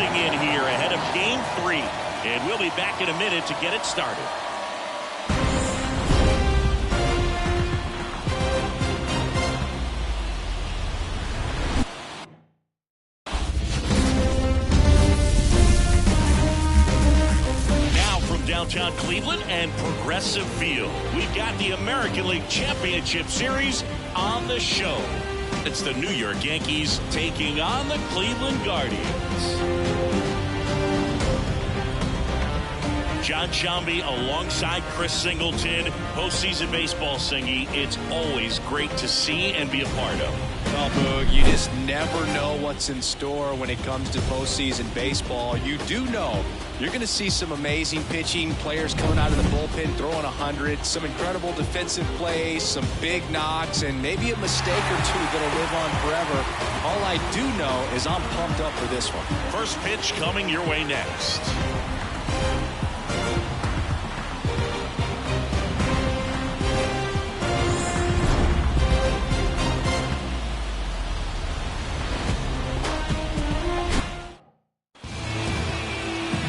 closing in here ahead of Game 3. And we'll be back in a minute to get it started. Downtown Cleveland and Progressive Field, we've got the American League Championship Series on the show. It's the New York Yankees taking on the Cleveland Guardians. John Shambi alongside Chris Singleton. Postseason baseball, Singy, it's always great to see and be a part of. Well, Boog, you just never know what's in store when it comes to postseason baseball. You do know you're going to see some amazing pitching, players coming out of the bullpen throwing 100, some incredible defensive plays, some big knocks, and maybe a mistake or two that'll live on forever. All I do know is I'm pumped up for this one. First pitch coming your way next.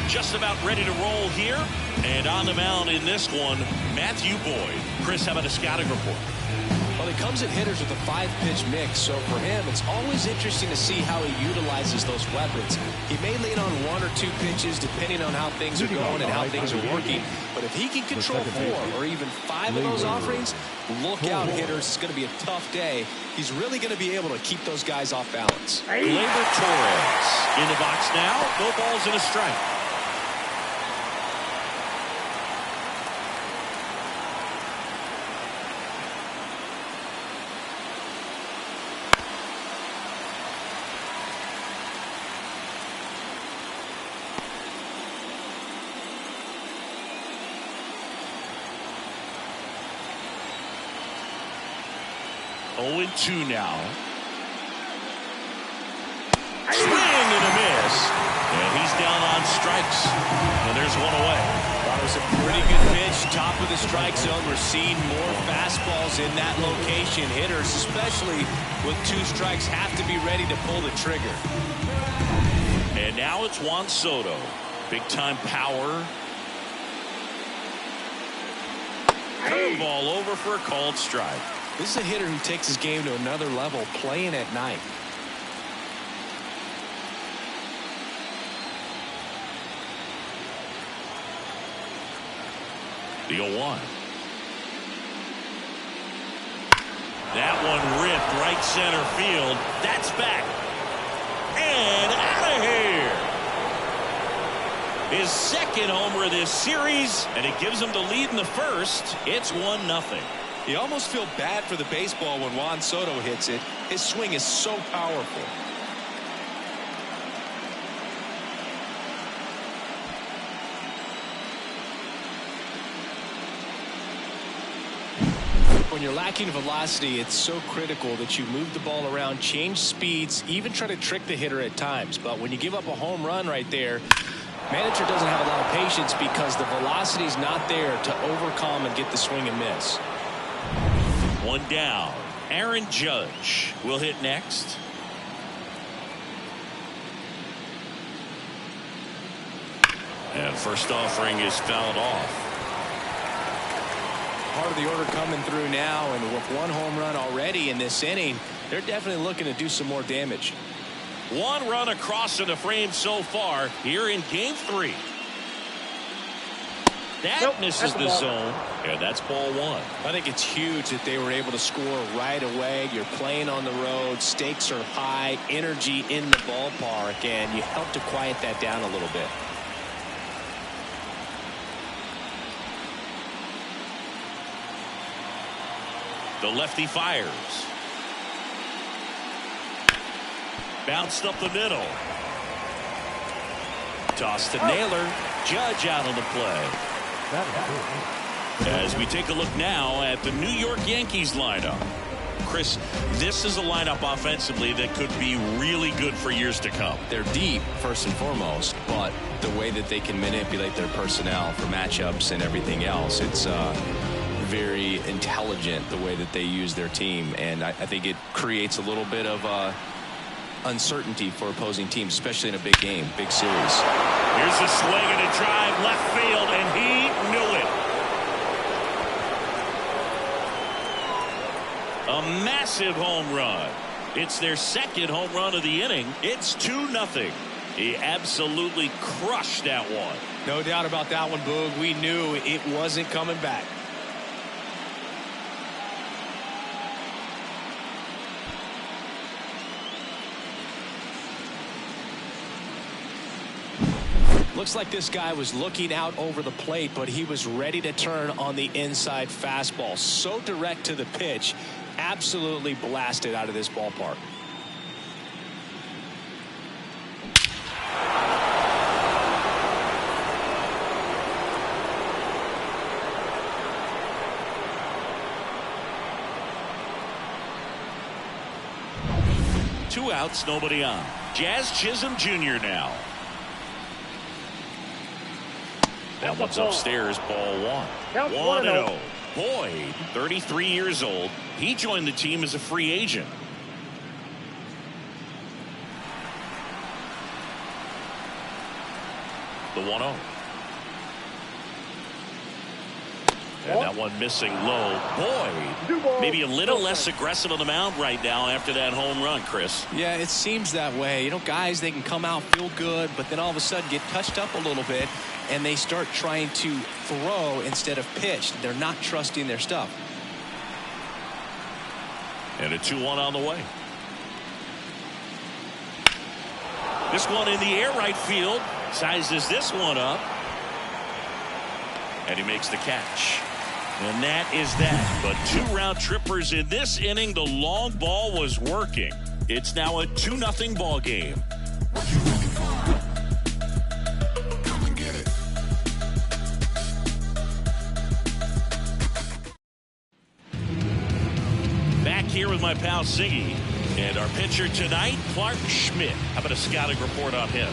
'Just about ready to roll here. And on the mound in this one, Matthew Boyd. Chris, how about a scouting report? Well, he comes at hitters with a 5-pitch mix, so for him, it's always interesting to see how he utilizes those weapons. He may lean on 1 or 2 pitches depending on how things are going and how things are working. But if he can control 4 or even 5 of those offerings, look out, hitters. It's going to be a tough day. He's really going to be able to keep those guys off balance. Gleyber Torres in the box now. No balls and a strike. Oh, 2 now. Swing and a miss. And he's down on strikes. And there's one away. That was a pretty good pitch. Top of the strike zone. We're seeing more fastballs in that location. Hitters, especially with 2 strikes, have to be ready to pull the trigger. And now it's Juan Soto. Big time power. Curveball over for a called strike. This is a hitter who takes his game to another level, playing at night. The 0-1. That one ripped right center field. That's back. And out of here. His second homer of this series, and it gives him the lead in the first. It's 1-0. You almost feel bad for the baseball when Juan Soto hits it. His swing is so powerful. When you're lacking velocity, it's so critical that you move the ball around, change speeds, even try to trick the hitter at times. But when you give up a home run right there, manager doesn't have a lot of patience because the velocity is not there to overcome and get the swing and miss. 1 down. Aaron Judge will hit next. And first offering is fouled off. Part of the order coming through now, and with 1 home run already in this inning, they're definitely looking to do some more damage. 1 run across in the frame so far here in Game 3. That misses the zone. Yeah, that's ball 1. I think it's huge that they were able to score right away. You're playing on the road. Stakes are high. Energy in the ballpark. And you help to quiet that down a little bit. The lefty fires. Bounced up the middle. Toss to Naylor. Judge out on the play. As we take a look now at the New York Yankees lineup. Chris, this is a lineup offensively that could be really good for years to come. They're deep, first and foremost, but the way that they can manipulate their personnel for matchups and everything else, it's very intelligent the way that they use their team. And I think it creates a little bit of uncertainty for opposing teams, especially in a big game, big series. Here's a swing and a drive left field, and he knew it. A massive home run. It's their second home run of the inning. It's 2-0. He absolutely crushed that one. No doubt about that one, Boog. We knew it wasn't coming back. Looks like this guy was looking out over the plate, but he was ready to turn on the inside fastball. So direct to the pitch, absolutely blasted out of this ballpark. Two outs, nobody on. Jazz Chisholm Jr. now. That one's upstairs, ball one. 1-0. Boyd, 33 years old. He joined the team as a free agent. The 1-0. And that one missing low. Boyd, maybe a little less aggressive on the mound right now after that home run, Chris. Yeah, it seems that way. You know, guys, they can come out, feel good, but then all of a sudden get touched up a little bit, and they start trying to throw instead of pitch. They're not trusting their stuff. And a 2-1 on the way. This one in the air right field. Sizes this one up. And he makes the catch. And that is that. But 2 round trippers in this inning. The long ball was working. It's now a 2-0 ball game. Back here with my pal Siggy. And our pitcher tonight, Clark Schmidt. How about a scouting report on him?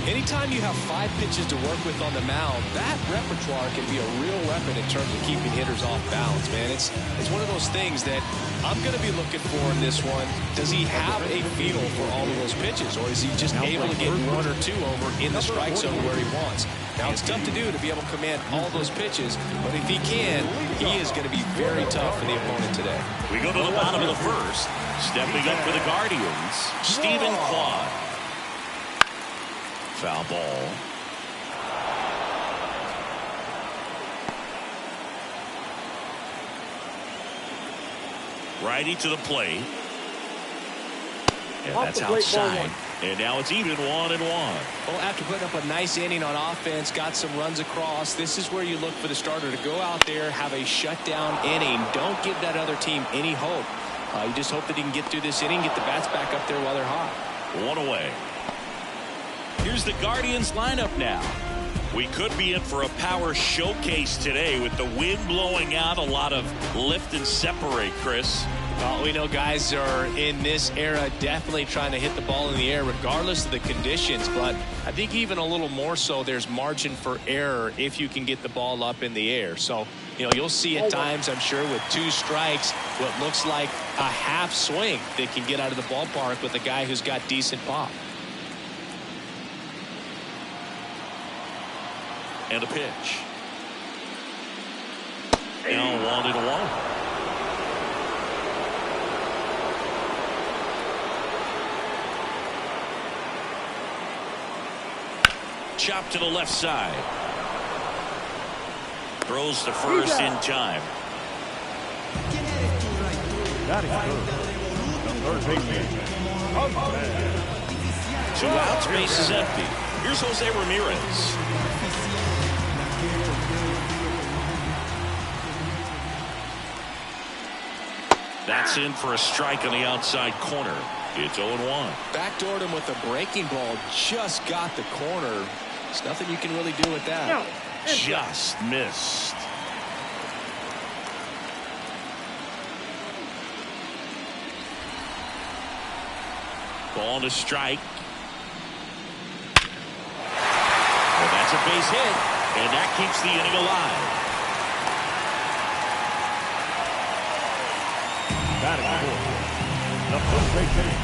Anytime you have 5 pitches to work with on the mound, that repertoire can be a real weapon in terms of keeping hitters off balance, man. It's one of those things that I'm going to be looking for in this one. Does he have a feel for all of those pitches, or is he just able to get 1 or 2 over in the strike zone where he wants? Now, it's tough to do to be able to command all those pitches, but if he can, he is going to be very tough for the opponent today. We go to the bottom of the first. Stepping up for the Guardians, Stephen Quad. Foul ball. Righty to the plate. And that's outside. And now it's even 1-1. Well, after putting up a nice inning on offense, got some runs across, this is where you look for the starter to go out there, have a shutdown inning. Don't give that other team any hope. You just hope that he can get through this inning, get the bats back up there while they're hot. 1 away. Here's the Guardians lineup now. We could be in for a power showcase today with the wind blowing out, a lot of lift and separate, Chris. Well, we know guys are in this era definitely trying to hit the ball in the air regardless of the conditions, but I think even a little more so there's margin for error if you can get the ball up in the air. So, you know, you'll see at times, I'm sure, with 2 strikes, what looks like a half swing that can get out of the ballpark with a guy who's got decent pop. And a pitch. Now 1-1. Chop to the left side. Throws to first in time. Two outs, base is empty. Here's Jose Ramirez. That's in for a strike on the outside corner. It's 0-1. Backdoored him with a breaking ball. Just got the corner. There's nothing you can really do with that. Just missed. Ball to strike. Well, that's a base hit, and that keeps the inning alive. Batting fourth, the first base inning,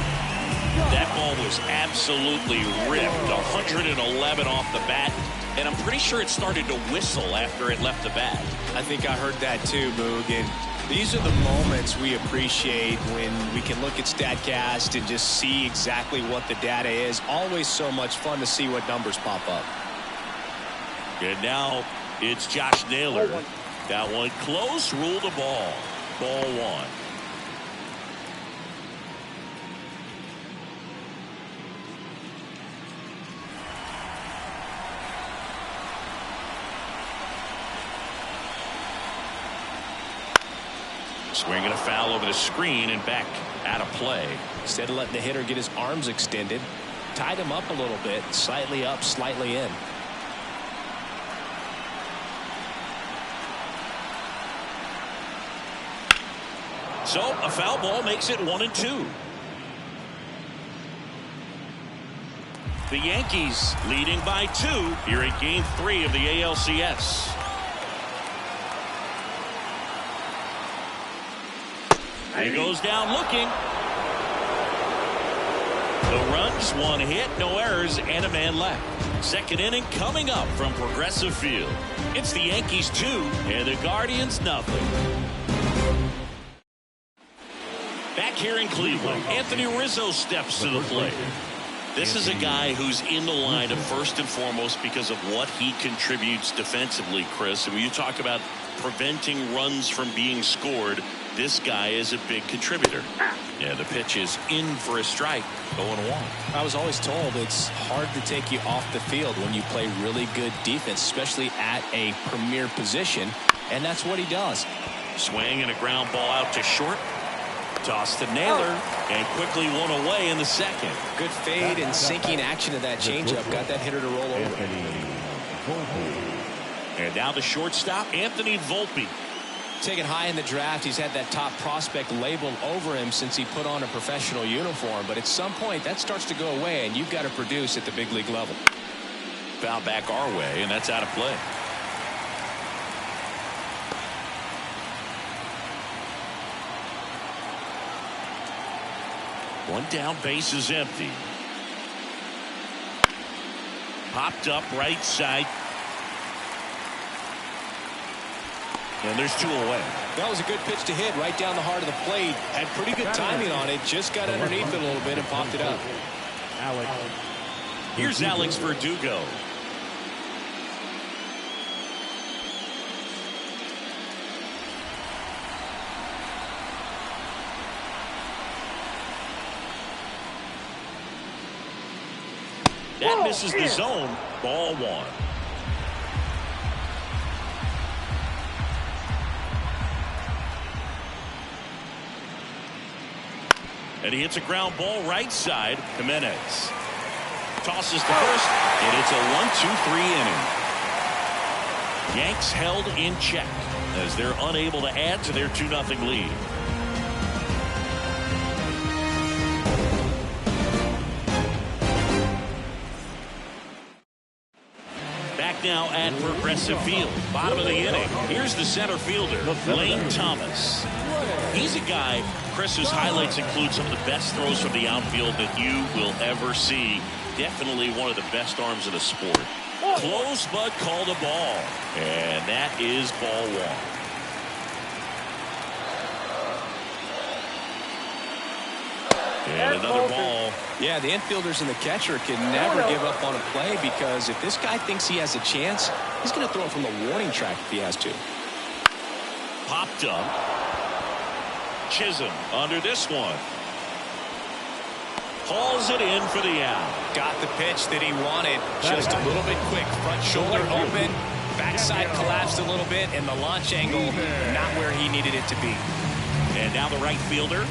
That ball was absolutely ripped. 111 off the bat. And I'm pretty sure it started to whistle after it left the bat. I think I heard that too, Boog. And these are the moments we appreciate when we can look at StatCast and just see exactly what the data is. Always so much fun to see what numbers pop up. And now it's Josh Naylor. That one close, rule the ball. Ball one. Swinging a foul over the screen and back out of play. Instead of letting the hitter get his arms extended, tied him up a little bit, slightly up, slightly in. So a foul ball makes it 1-2. The Yankees leading by 2 here at Game 3 of the ALCS. He goes down looking. The runs, 1 hit, no errors, and a man left. Second inning coming up from Progressive Field. It's the Yankees 2 and the Guardians nothing. Back here in Cleveland, Anthony Rizzo steps to the plate. This is a guy who's in the lineup first and foremost because of what he contributes defensively, Chris. And when you talk about preventing runs from being scored, this guy is a big contributor. Yeah, the pitch is in for a strike, 0-1. I was always told it's hard to take you off the field when you play really good defense, especially at a premier position, and that's what he does. Swing and a ground ball out to short. Toss to Naylor, and quickly one away in the second. Good fade and sinking action of that changeup got that hitter to roll over. And now the shortstop, Anthony Volpe. Taken high in the draft, he's had that top prospect labeled over him since he put on a professional uniform. But at some point, that starts to go away, and you've got to produce at the big league level. Foul back our way, and that's out of play. One down, base is empty. Popped up right side. And there's 2 away. That was a good pitch to hit right down the heart of the plate. Had pretty good timing on it. Just got underneath it a little bit and popped it up. Here's Alex Verdugo. That misses the zone. Ball 1. And he hits a ground ball right side. Jimenez tosses to first, and it's a 1-2-3 inning. Yanks held in check as they're unable to add to their 2-0 lead. Back now at Progressive Field, bottom of the inning. Here's the center fielder, Lane Thomas. He's a guy, Chris, whose highlights include some of the best throws from the outfield that you will ever see. Definitely one of the best arms of the sport. Close, but called a ball. And that is ball 1. And another ball. Yeah, the infielders and the catcher can never give up on a play, because if this guy thinks he has a chance, he's going to throw it from the warning track if he has to. Popped up. Chisholm under this one. Hauls it in for the out. Got the pitch that he wanted. Just a little bit quick. Front shoulder open. Backside collapsed a little bit, and the launch angle not where he needed it to be. And now the right fielder.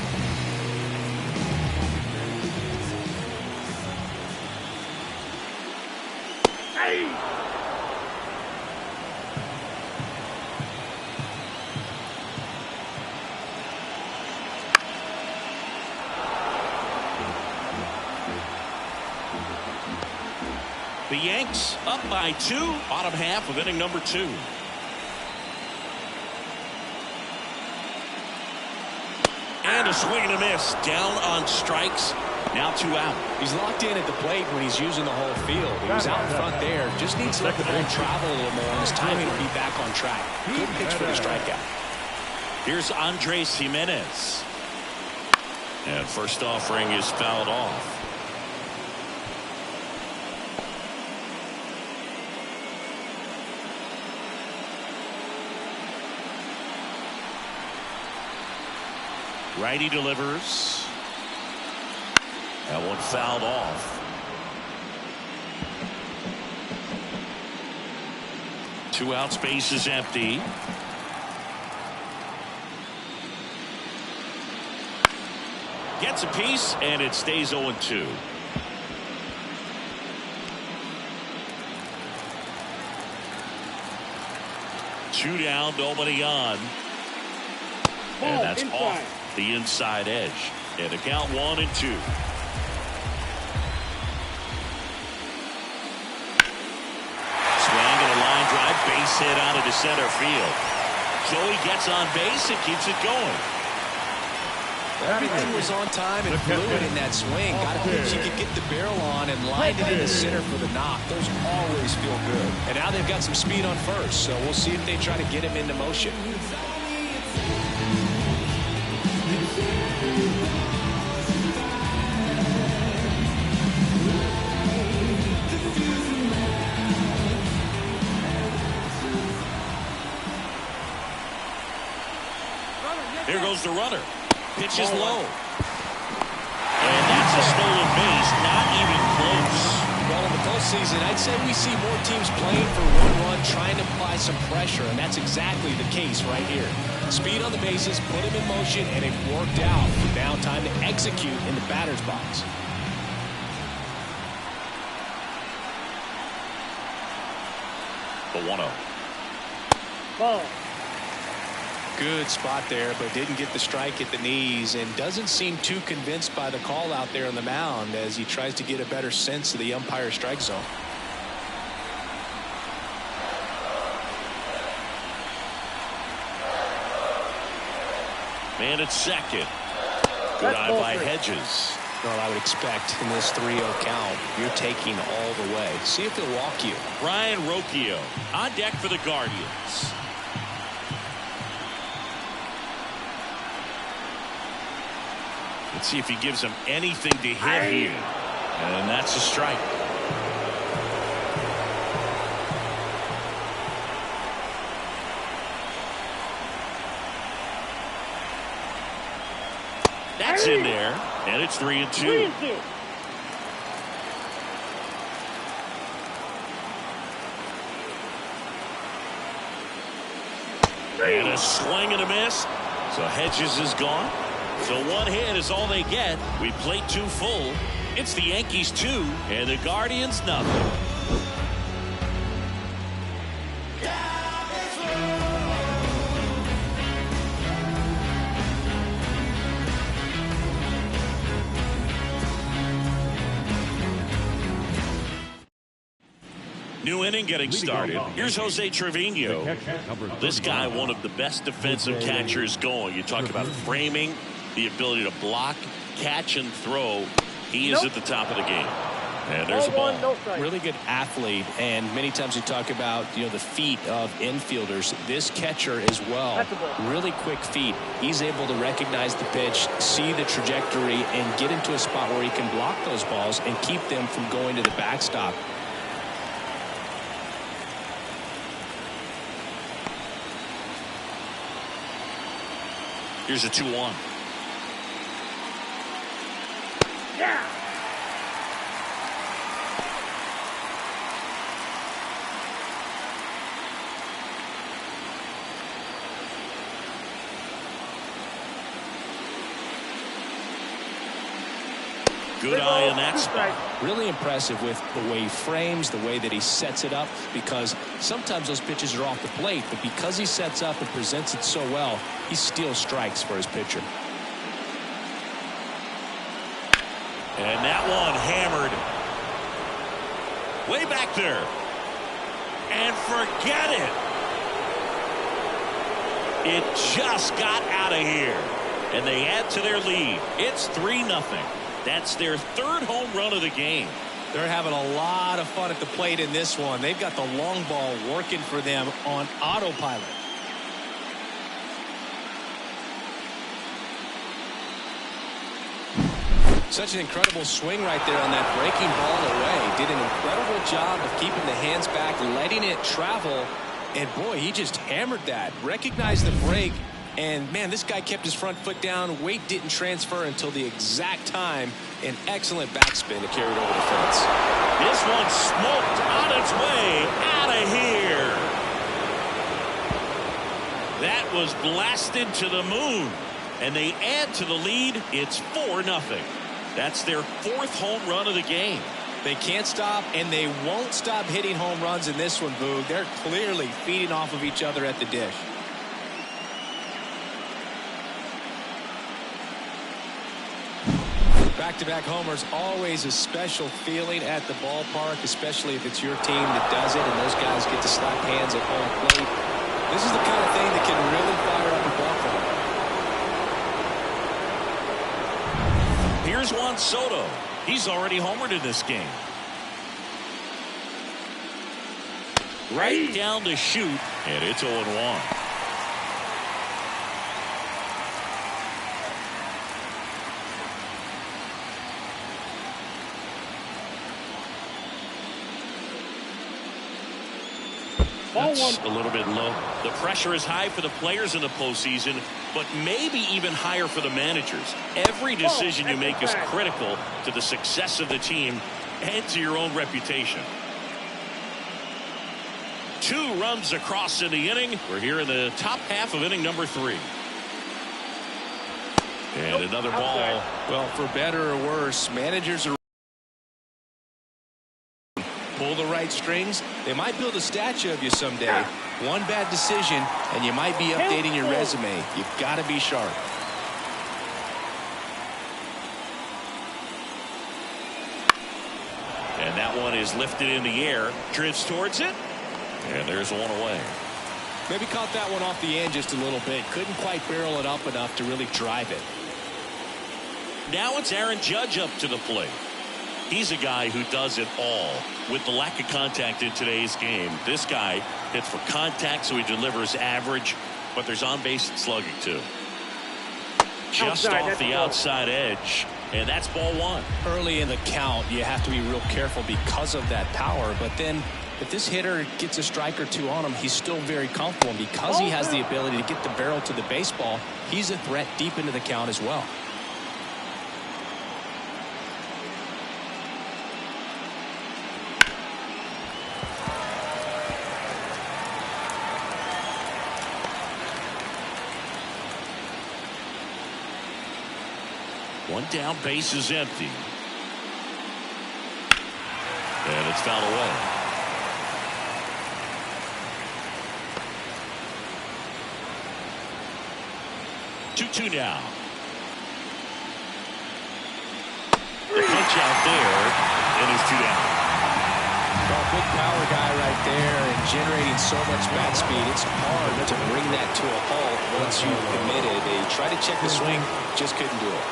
The Yanks up by 2, bottom half of inning number 2. And a swing and a miss, down on strikes. Now 2 out. He's locked in at the plate when he's using the whole field. He was out in front there. Just needs to let the ball travel a little more, and his timing will be back on track. Good pitch for the strikeout. Here's Andres Jimenez. And first offering is fouled off. Righty delivers. That one fouled off. 2 out, space is empty. Gets a piece, and it stays 0-2. Two down, nobody on. And that's off the inside edge. And the count 1-2. Swing and a line drive, base hit out into center field. Joey gets on base and keeps it going. Everything was on time and fluid in that swing. Got a pitch he could get the barrel on and lined it into center for the knock. Those always feel good. And now they've got some speed on first, so we'll see if they try to get him into motion. Here goes the runner. Pitch is low. And that's a stolen base. Not even close. Well, in the postseason, I'd say we see more teams playing for one run, trying to apply some pressure, and that's exactly the case right here. Speed on the bases, put him in motion, and it worked out. Now time to execute in the batter's box. The 1-0. Ball. Good spot there, but didn't get the strike at the knees and doesn't seem too convinced by the call out there on the mound as he tries to get a better sense of the umpire strike zone. Man at second. Good eye by Hedges. Well, I would expect in this 3-0 count, you're taking all the way. See if he'll walk you. Ryan Rocchio on deck for the Guardians. Let's see if he gives him anything to hit here. And that's a strike. That's in there. And it's 3-2. And a swing and a miss. So Hedges is gone. So one hit is all they get. We played 2 full. It's the Yankees 2 and the Guardians nothing. New inning getting started. Here's Jose Trevino. This guy, one of the best defensive catchers going. You talk about framing, the ability to block, catch, and throw. He is at the top of the game. And there's a ball. Really good athlete, and many times we talk about the feet of infielders. This catcher as well, really quick feet. He's able to recognize the pitch, see the trajectory, and get into a spot where he can block those balls and keep them from going to the backstop. Here's a 2-1. Yeah. Good eye in that spot. Really impressive with the way he frames, the way that he sets it up, because sometimes those pitches are off the plate, but because he sets up and presents it so well, he steals strikes for his pitcher. And that one hammered way back there. And forget it. It just got out of here. And they add to their lead. It's 3-0. That's their third home run of the game. They're having a lot of fun at the plate in this one. They've got the long ball working for them on autopilot. Such an incredible swing right there on that breaking ball away. Did an incredible job of keeping the hands back, letting it travel. And boy, he just hammered that. Recognized the break. And man, this guy kept his front foot down. Weight didn't transfer until the exact time. An excellent backspin to carry it over the fence. This one smoked on its way out of here. That was blasted to the moon. And they add to the lead. It's 4-0. That's their fourth home run of the game. They can't stop, and they won't stop hitting home runs in this one, Boog. They're clearly feeding off of each other at the dish. Back-to-back homers, always a special feeling at the ballpark, especially if it's your team that does it, and those guys get to slap hands at home plate. This is the kind of thing that can really fire up a ball club. Here's Juan Soto. He's already homered in this game. Right down to shoot, and it's 0-1. That's a little bit low. The pressure is high for the players in the postseason, but maybe even higher for the managers. Every decision you make is critical to the success of the team and to your own reputation. 2 runs across in the inning. We're here in the top half of inning number 3. And another ball. Well, for better or worse, managers are pull the right strings. They might build a statue of you someday. One bad decision, and you might be updating your resume. You've got to be sharp. And that one is lifted in the air. Drifts towards it. And there's one away. Maybe caught that one off the end just a little bit. Couldn't quite barrel it up enough to really drive it. Now it's Aaron Judge up to the plate. He's a guy who does it all. With the lack of contact in today's game, this guy hits for contact, so he delivers average, but there's on-base and slugging too. Just off the outside edge, and that's ball 1. Early in the count, you have to be real careful because of that power, but then if this hitter gets a strike or 2 on him, he's still very comfortable, and because he has the ability to get the barrel to the baseball, he's a threat deep into the count as well. One down, base is empty. And it's fouled away. Two now. The punch out there, and it's 2 down. Well, big power guy right there and generating so much bat speed. It's hard to bring that to a halt once you've committed. They tried to check the swing, just couldn't do it.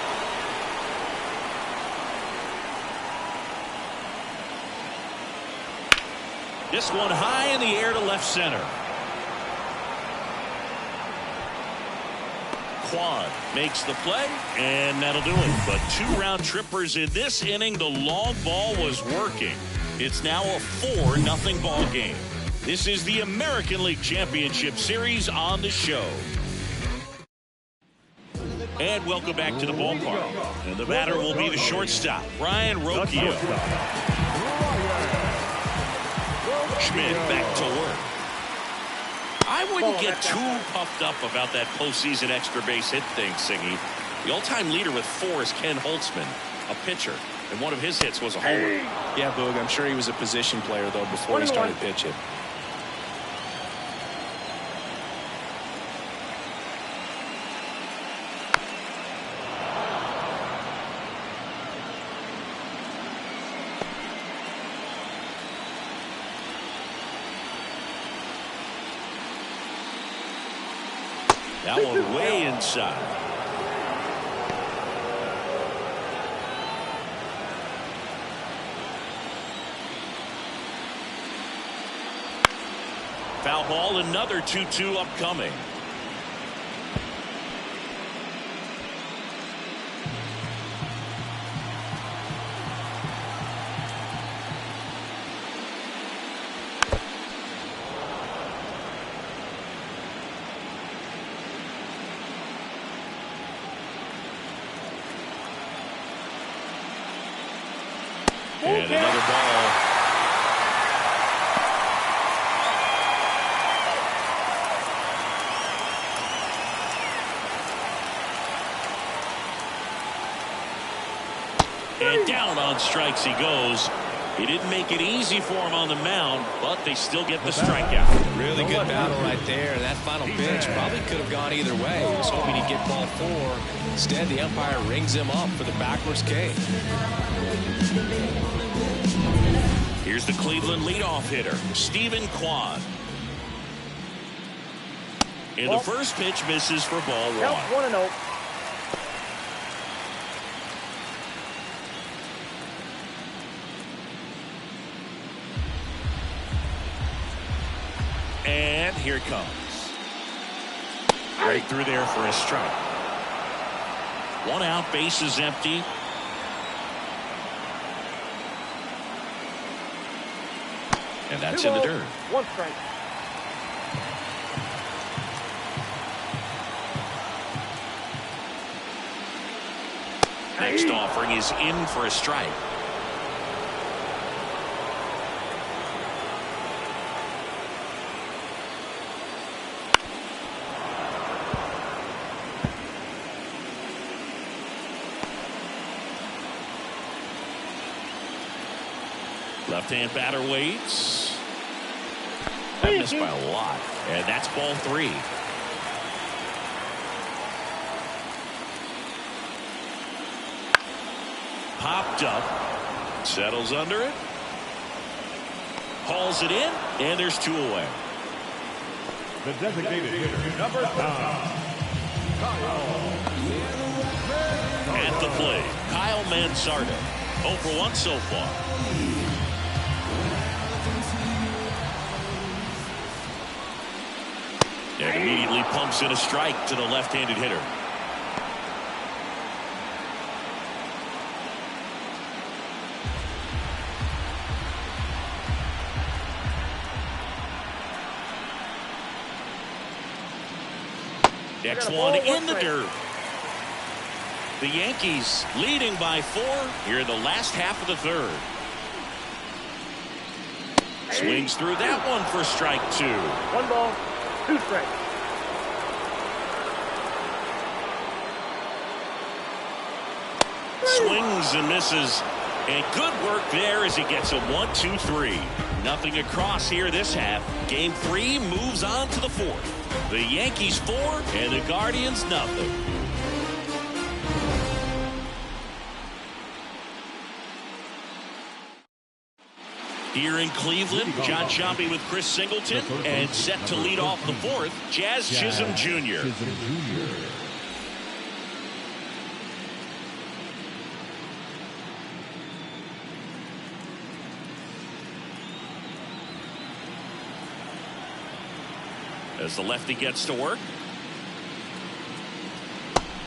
This one high in the air to left center. Quad makes the play, and that'll do it. But 2 round trippers in this inning. The long ball was working. It's now a 4-0 ball game. This is the American League Championship Series on the show. And welcome back to the ballpark. And the batter will be the shortstop, Brian Rocchio. Schmidt back to work. I wouldn't get too puffed up about that postseason extra base hit thing, Siggy. The all-time leader with 4 is Ken Holtzman, a pitcher, and one of his hits was a homer. Yeah, Boog, I'm sure he was a position player, though, before he started pitching. That one way inside. Foul ball, another 2-2 upcoming. And another ball. And down on strikes he goes. He didn't make it easy for him on the mound, but they still get the strikeout. Really good battle right there. And that final pitch probably could have gone either way. He was hoping he'd get ball 4. Instead, the umpire rings him up for the backwards K. Here's the Cleveland leadoff hitter, Stephen Kwan. And the first pitch misses for ball 1. Count 1-0. And here it comes. Right through there for a strike. 1 out, base is empty. And that's in the dirt. 1 strike. Next offering is in for a strike. Left-hand batter waits. That missed by a lot. And that's ball 3. Popped up. Settles under it. Hauls it in. And there's 2 away. The designated hitter, number 9. At the plate, Kyle Mansardo. 0 for 1 so far. And immediately pumps in a strike to the left-handed hitter. Next one in the dirt. The Yankees leading by 4 here in the last half of the 3rd. Swings through that one for strike 2. 1 ball, 2 strikes. Swings and misses. And good work there as he gets a 1-2-3. Nothing across here this half. Game 3 moves on to the 4th. The Yankees 4 and the Guardians nothing. Here in Cleveland, John Sciambi with Chris Singleton, and set to lead off the 4th, Jazz Chisholm Jr. As the lefty gets to work.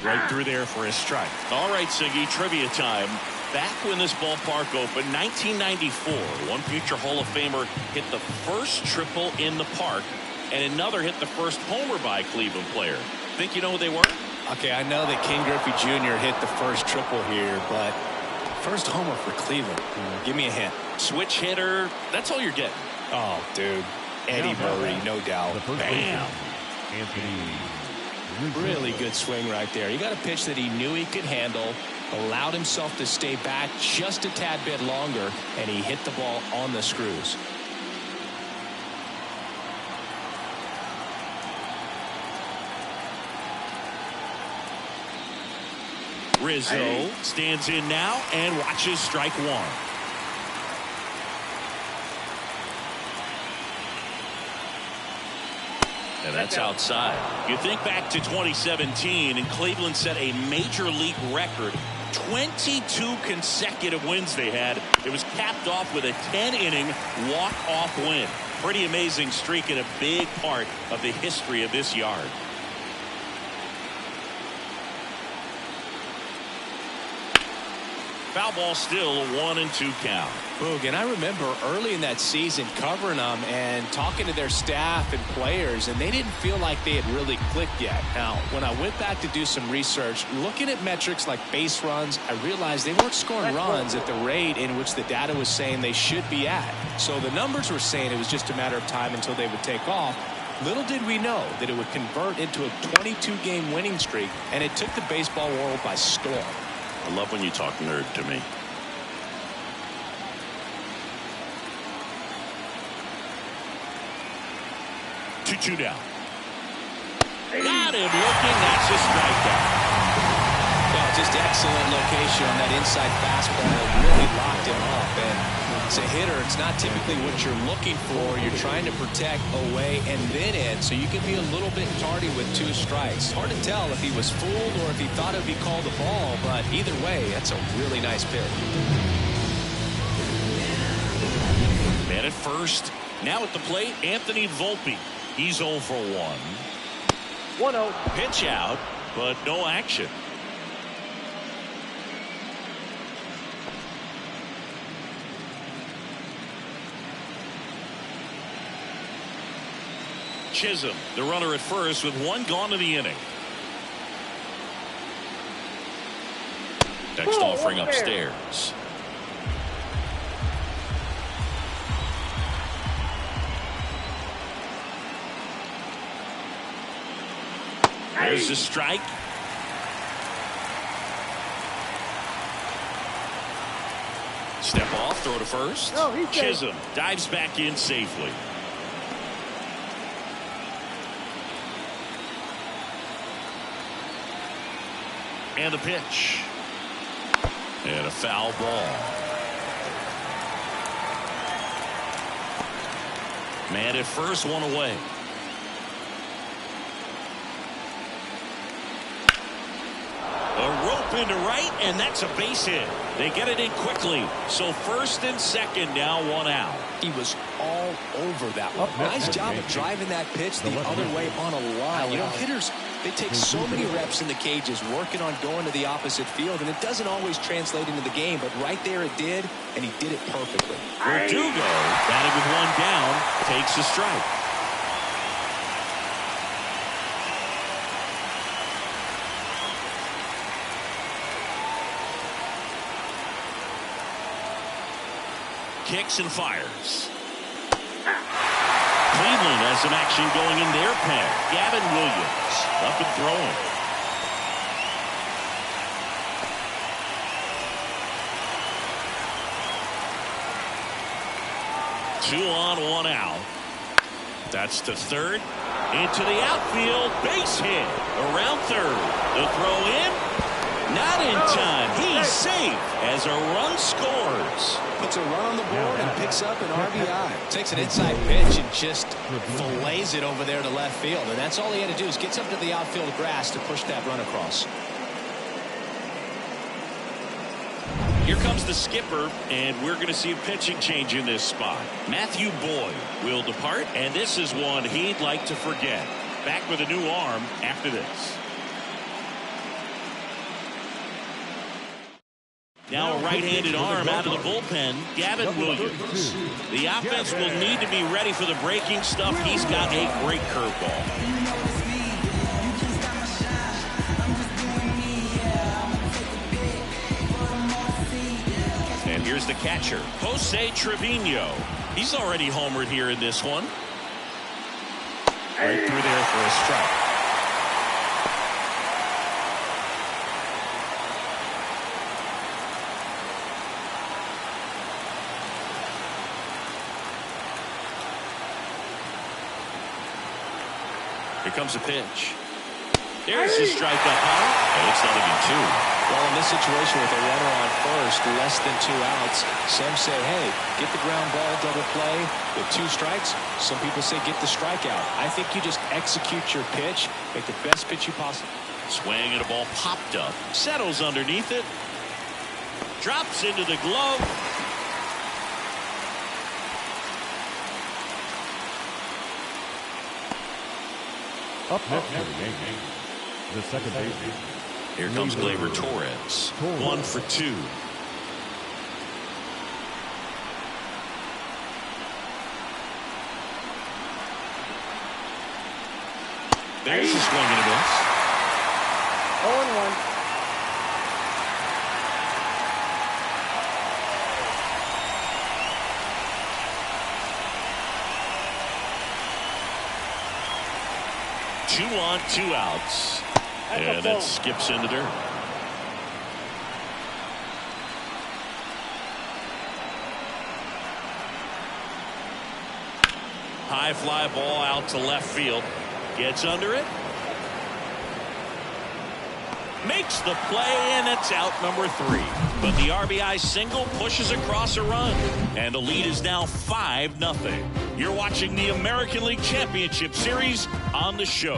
Right through there for a strike. All right, Siggy, trivia time. Back when this ballpark opened, 1994, one future Hall of Famer hit the first triple in the park, and another hit the first homer by a Cleveland player. Think you know who they were? Okay, I know that King Griffey Jr. hit the first triple here, but first homer for Cleveland. Give me a hint. Switch hitter. That's all you're getting. Oh, dude. Eddie Murray, no doubt. Bam. Really good swing right there. He got a pitch that he knew he could handle, allowed himself to stay back just a tad bit longer, and he hit the ball on the screws. Rizzo stands in now and watches strike 1. And that's outside. You think back to 2017, and Cleveland set a major league record. 22 consecutive wins they had. It was capped off with a 10-inning walk-off win. Pretty amazing streak and a big part of the history of this yard. Foul ball, still a 1-2 count. Boog, and I remember early in that season covering them and talking to their staff and players, and they didn't feel like they had really clicked yet. Now, when I went back to do some research, looking at metrics like base runs, I realized they weren't scoring runs at the rate in which the data was saying they should be at. So the numbers were saying it was just a matter of time until they would take off. Little did we know that it would convert into a 22-game winning streak, and it took the baseball world by storm. I love when you talk nerd to me. 2-2 down. Got him looking. That's a strikeout. Well, just excellent location on that inside fastball. Really locked him up. And as a hitter, it's not typically what you're looking for. You're trying to protect away and then in, so you can be a little bit tardy with 2 strikes. Hard to tell if he was fooled or if he thought it would be called a ball, but either way, that's a really nice pitch. Man at first. Now at the plate, Anthony Volpe. He's 0 for 1. 1-0. Pitch out, but no action. Chisholm, the runner at first with 1 gone in the inning. Next offering upstairs. There's the strike. Step off, throw to first. No, Chisholm dives back in safely. And the pitch. And a foul ball. Man at first, 1 away. A rope into right, and that's a base hit. They get it in quickly. So first and second, now 1 out. He was all over that one. Nice job of driving that pitch the other way on a line. You know, hitters, they take so many reps in the cages working on going to the opposite field, and it doesn't always translate into the game, but right there it did, and he did it perfectly. Verdugo, batting with 1 down, takes a strike. Kicks and fires. Cleveland has some action going in their pen. Gavin Williams up and throwing. Two on, 1 out. That's to third. Into the outfield. Base hit. Around third. The throw in. Not in time. He's safe as a run scores. Puts a run on the board and picks up an RBI. Takes an inside pitch and just fillets it over there to left field. And that's all he had to do is gets up to the outfield grass to push that run across. Here comes the skipper, and we're going to see a pitching change in this spot. Matthew Boyd will depart, and this is one he'd like to forget. Back with a new arm after this. Now a right-handed arm out of the bullpen, Gavin Williams. The offense will need to be ready for the breaking stuff. He's got a great curveball. And here's the catcher, Jose Trevino. He's already homered here in this one. Right through there for a strike. Here comes a pitch. There's the strike up high. And it's not even 2. Well, in this situation with a runner on first, less than 2 outs, some say, hey, get the ground ball, double play. With 2 strikes, some people say get the strikeout. I think you just execute your pitch, make the best pitch you possibly. Swing and a ball popped up. Settles underneath it. Drops into the glove. Up next for the Yankees, the second baseman. Here comes Gleyber Torres. 1 for 2. There's a swing and a miss. 0-1. Two on, 2 outs. And that skips into dirt. High fly ball out to left field. Gets under it. Makes the play, and it's out number 3. But the RBI single pushes across a run. And the lead is now 5-0. You're watching the American League Championship Series on the show.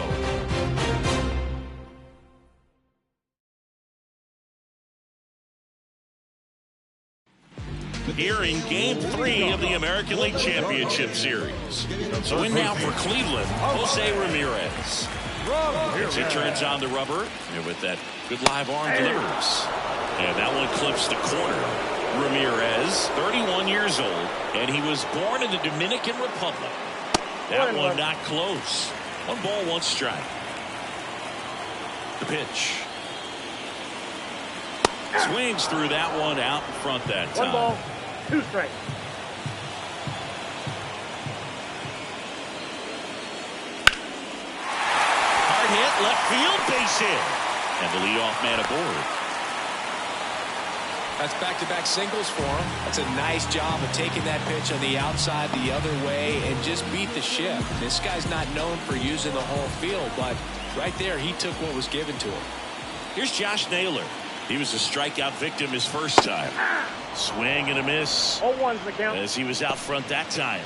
Here in Game 3 of the American League Championship Series. So in now for Cleveland, Jose Ramirez. As he turns on the rubber, and with that good live arm delivers. And that one clips the corner. Ramirez, 31 years old, and he was born in the Dominican Republic. That one not close. 1 ball, 1 strike. The pitch. Swings through that one out in front that time. 1 ball, 2 strikes. Hard hit, left field, base hit. And the leadoff man aboard. That's back-to-back singles for him. That's a nice job of taking that pitch on the outside the other way and just beat the ship. This guy's not known for using the whole field, but right there he took what was given to him. Here's Josh Naylor. He was a strikeout victim his first time. Swing and a miss 0-1's the count. as he was out front that time.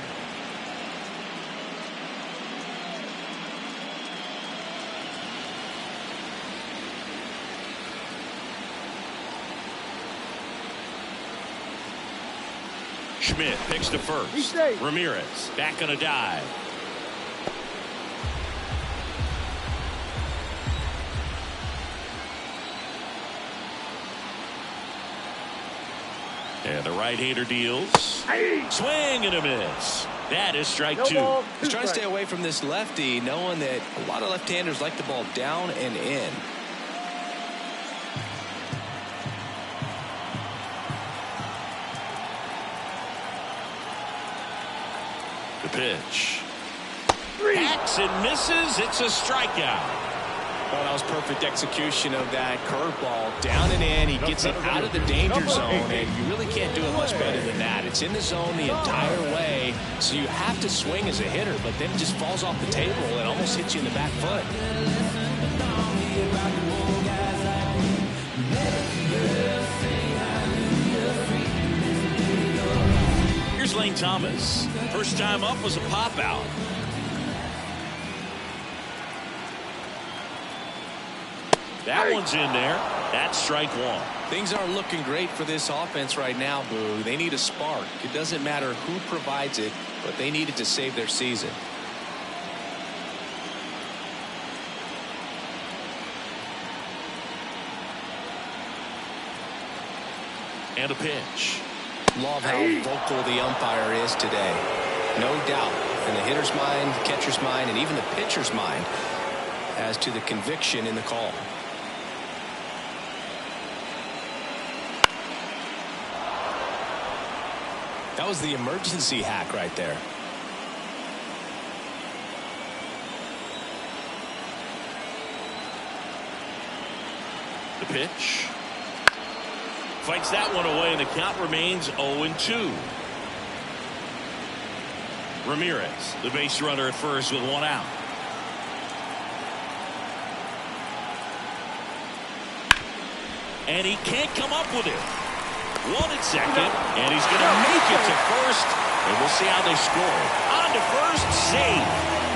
Schmidt picks to first. Ramirez back on a dive. And the right-hander deals. Swing and a miss. That is strike 2. He's trying to stay away from this lefty, knowing that a lot of left-handers like the ball down and in. The pitch. Hacks and misses. It's a strikeout. Well, that was perfect execution of that curveball. Down and in. He gets it out of the danger zone, and you really can't do it much better than that. It's in the zone the entire way, so you have to swing as a hitter, but then it just falls off the table and almost hits you in the back foot. Here's Lane Thomas. First time up was a pop out. That one's in there. That's strike 1. Things aren't looking great for this offense right now, Boo. They need a spark. It doesn't matter who provides it, but they need it to save their season. And a pitch. Love how vocal the umpire is today. No doubt in the hitter's mind, the catcher's mind, and even the pitcher's mind as to the conviction in the call. That was the emergency hack right there. The pitch. Fights that one away, and the count remains 0-2. Ramirez, the base runner at first with 1 out. And he can't come up with it. 1 at second, and he's going to make it to first, and we'll see how they score. On to first, save.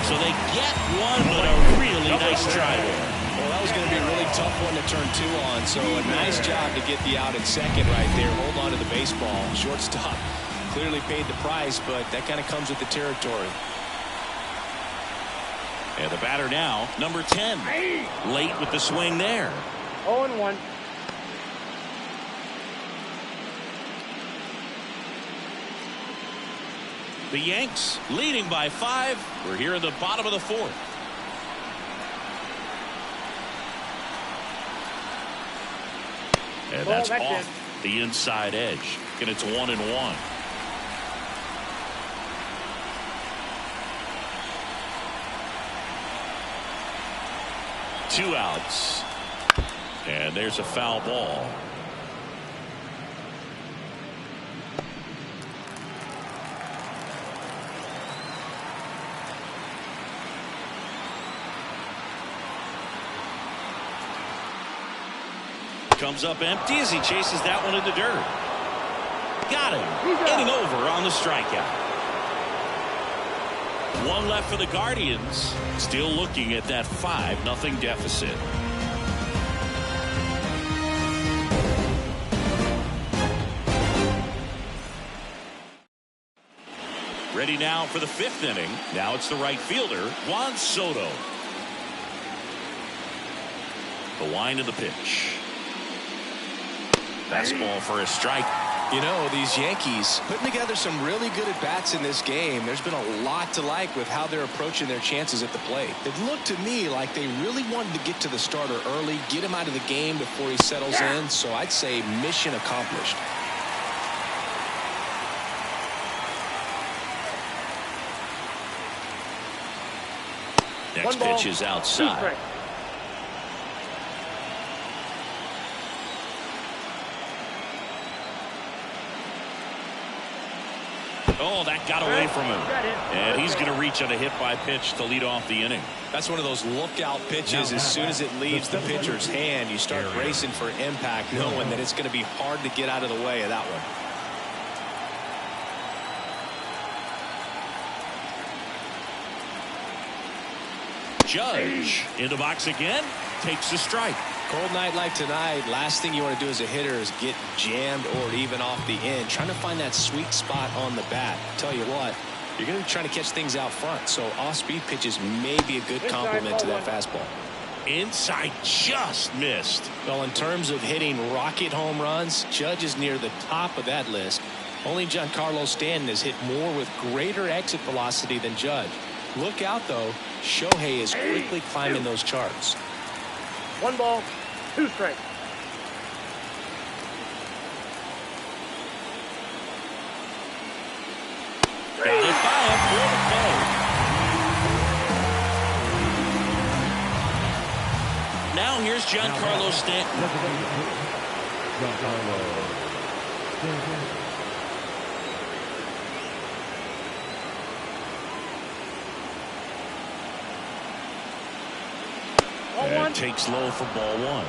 So they get 1, but a really nice try there. Well, that was going to be a really tough one to turn 2 on, so a nice job to get the out at second right there. Hold on to the baseball. Shortstop clearly paid the price, but that kind of comes with the territory. And the batter now, number 10. Late with the swing there. 0-1. The Yanks leading by 5. We're here in the bottom of the 4th. And that's off the inside edge. And it's 1-1. Two outs. And there's a foul ball. Comes up empty as he chases that one in the dirt. Got him. Inning over on the strikeout. One left for the Guardians. Still looking at that 5-0 deficit. Ready now for the 5th inning. Now it's the right fielder, Juan Soto. The wind of the pitch. Fastball for a strike. You know, these Yankees putting together some really good at-bats in this game. There's been a lot to like with how they're approaching their chances at the plate. It looked to me like they really wanted to get to the starter early, get him out of the game before he settles in. So I'd say mission accomplished. Next pitch is outside. Oh, that got away from him. And he's going to reach on a hit by pitch to lead off the inning. That's one of those lookout pitches. As soon as it leaves the pitcher's hand, you start racing for impact, knowing that it's going to be hard to get out of the way of that one. Judge in the box again, takes a strike. Cold night like tonight, last thing you want to do as a hitter is get jammed or even off the end. Trying to find that sweet spot on the bat. Tell you what, you're going to be trying to catch things out front, so off-speed pitches may be a good complement to that fastball. Inside, just missed. Well, in terms of hitting rocket home runs, Judge is near the top of that list. Only Giancarlo Stanton has hit more with greater exit velocity than Judge. Look out, though. Shohei is quickly climbing those charts. 1 ball, 2 strikes. Got it by him for the play. Now here's Giancarlo Stanton. And takes low for ball 1.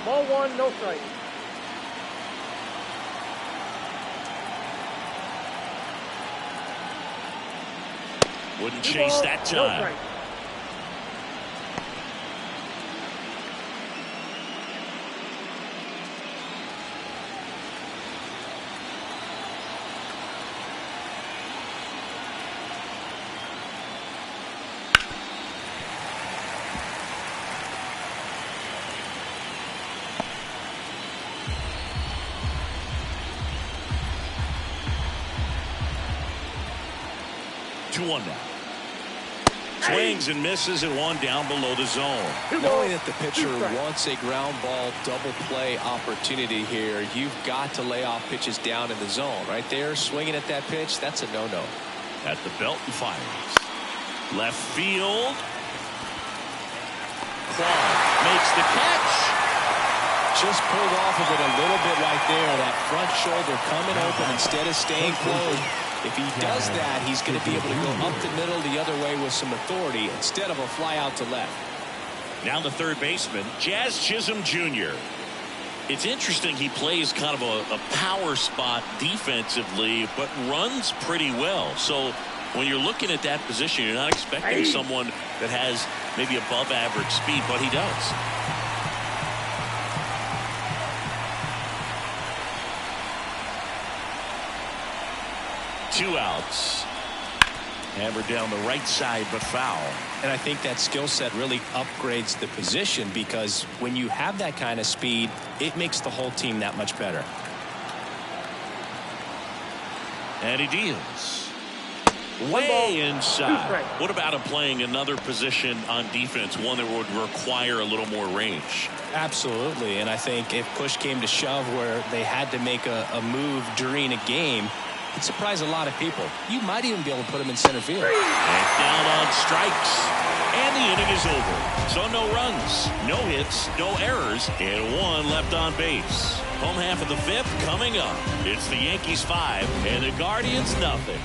Ball 1, no strike. Wouldn't chase that time. One now. Swings and misses and one down below the zone. Knowing that the pitcher wants a ground ball double play opportunity here, you've got to lay off pitches down in the zone. Right there, swinging at that pitch, that's a no-no. At the belt and fires. Left field. Clark makes the catch. Just pulled off of it a little bit right there. That front shoulder coming open instead of staying closed. If he does that, he's going to be able to go up the middle the other way with some authority instead of a fly out to left. Now the third baseman, Jazz Chisholm Jr. It's interesting he plays kind of a power spot defensively, but runs pretty well. So when you're looking at that position, you're not expecting someone that has maybe above average speed, but he does. Two outs. Hammered down the right side, but foul. And I think that skill set really upgrades the position, because when you have that kind of speed, it makes the whole team that much better. And he deals. Way inside. What about him playing another position on defense, one that would require a little more range? Absolutely. And I think if push came to shove where they had to make a move during a game, it'd surprise a lot of people. You might even be able to put him in center field. And down on strikes. And the inning is over. So no runs, no hits, no errors, and one left on base. Home half of the fifth coming up. It's the Yankees 5 and the Guardians nothing.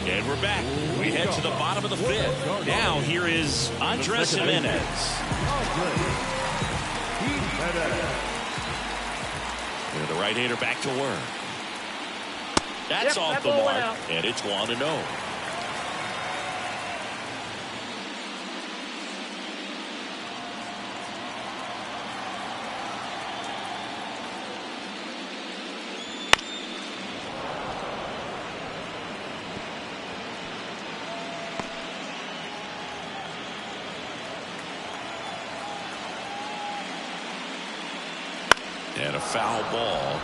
And we're back. We head to the bottom of the fifth. Now here is Andres Jimenez. And the right-hander back to work. That's off the mark, and it's 1-0. And a foul ball.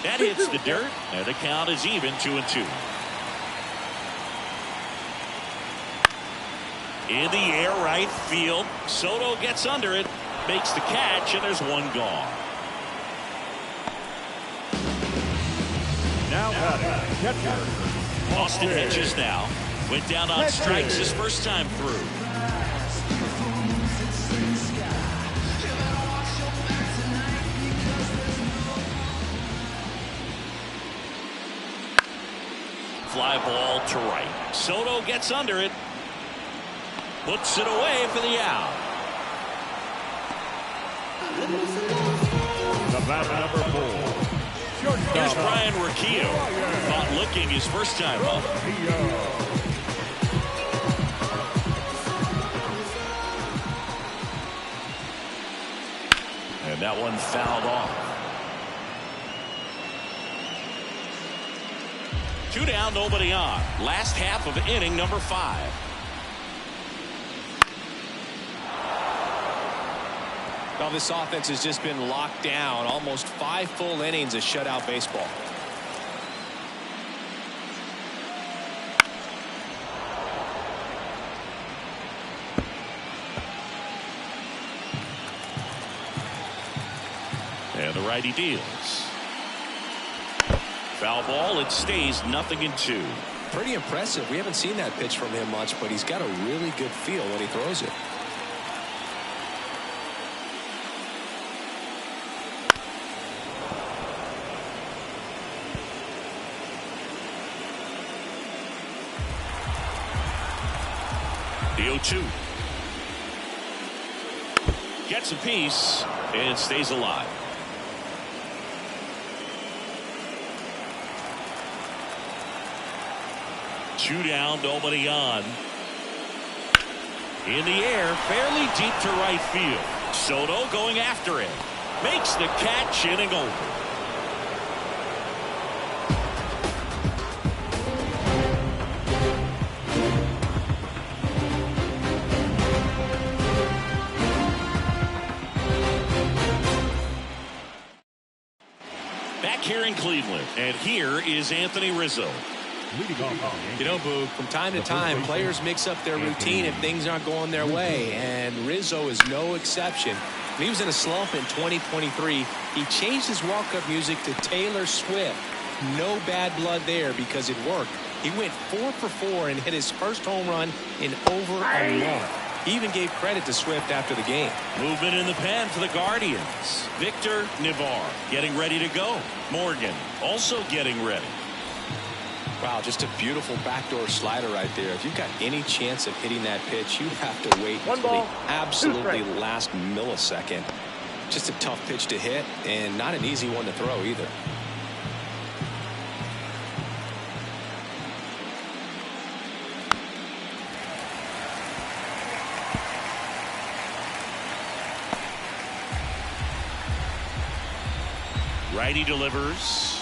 That hits the dirt, and the count is even 2-2. In the air, right field. Soto gets under it, makes the catch, and there's one gone. Now catcher. Austin Hedges now. Went down on strikes his first time through. Fly ball to right. Soto gets under it. Puts it away for the out. The batter, number 4. Here's Brian Urquijo. Not looking his first time up. And that one fouled off. 2 down, nobody on. Last half of inning number 5. Well, this offense has just been locked down. Almost 5 full innings of shutout baseball. And the righty deals. Foul ball, it stays 0-2. Pretty impressive. We haven't seen that pitch from him much, but he's got a really good feel when he throws it. The 0-2. Gets a piece and stays alive. Two down, nobody on. In the air, fairly deep to right field. Soto going after it. Makes the catch, inning over. Back here in Cleveland, and here is Anthony Rizzo. You know, Boog, from time to time, players mix up their routine if things aren't going their way, and Rizzo is no exception. When he was in a slump in 2023, he changed his walk-up music to Taylor Swift. No bad blood there because it worked. He went 4 for 4 and hit his first home run in over a month. He even gave credit to Swift after the game. Movement in the pen for the Guardians. Victor Navarre getting ready to go. Morgan also getting ready. Wow, just a beautiful backdoor slider right there. If you've got any chance of hitting that pitch, you have to wait until the absolutely last millisecond. Just a tough pitch to hit and not an easy one to throw either. Righty delivers.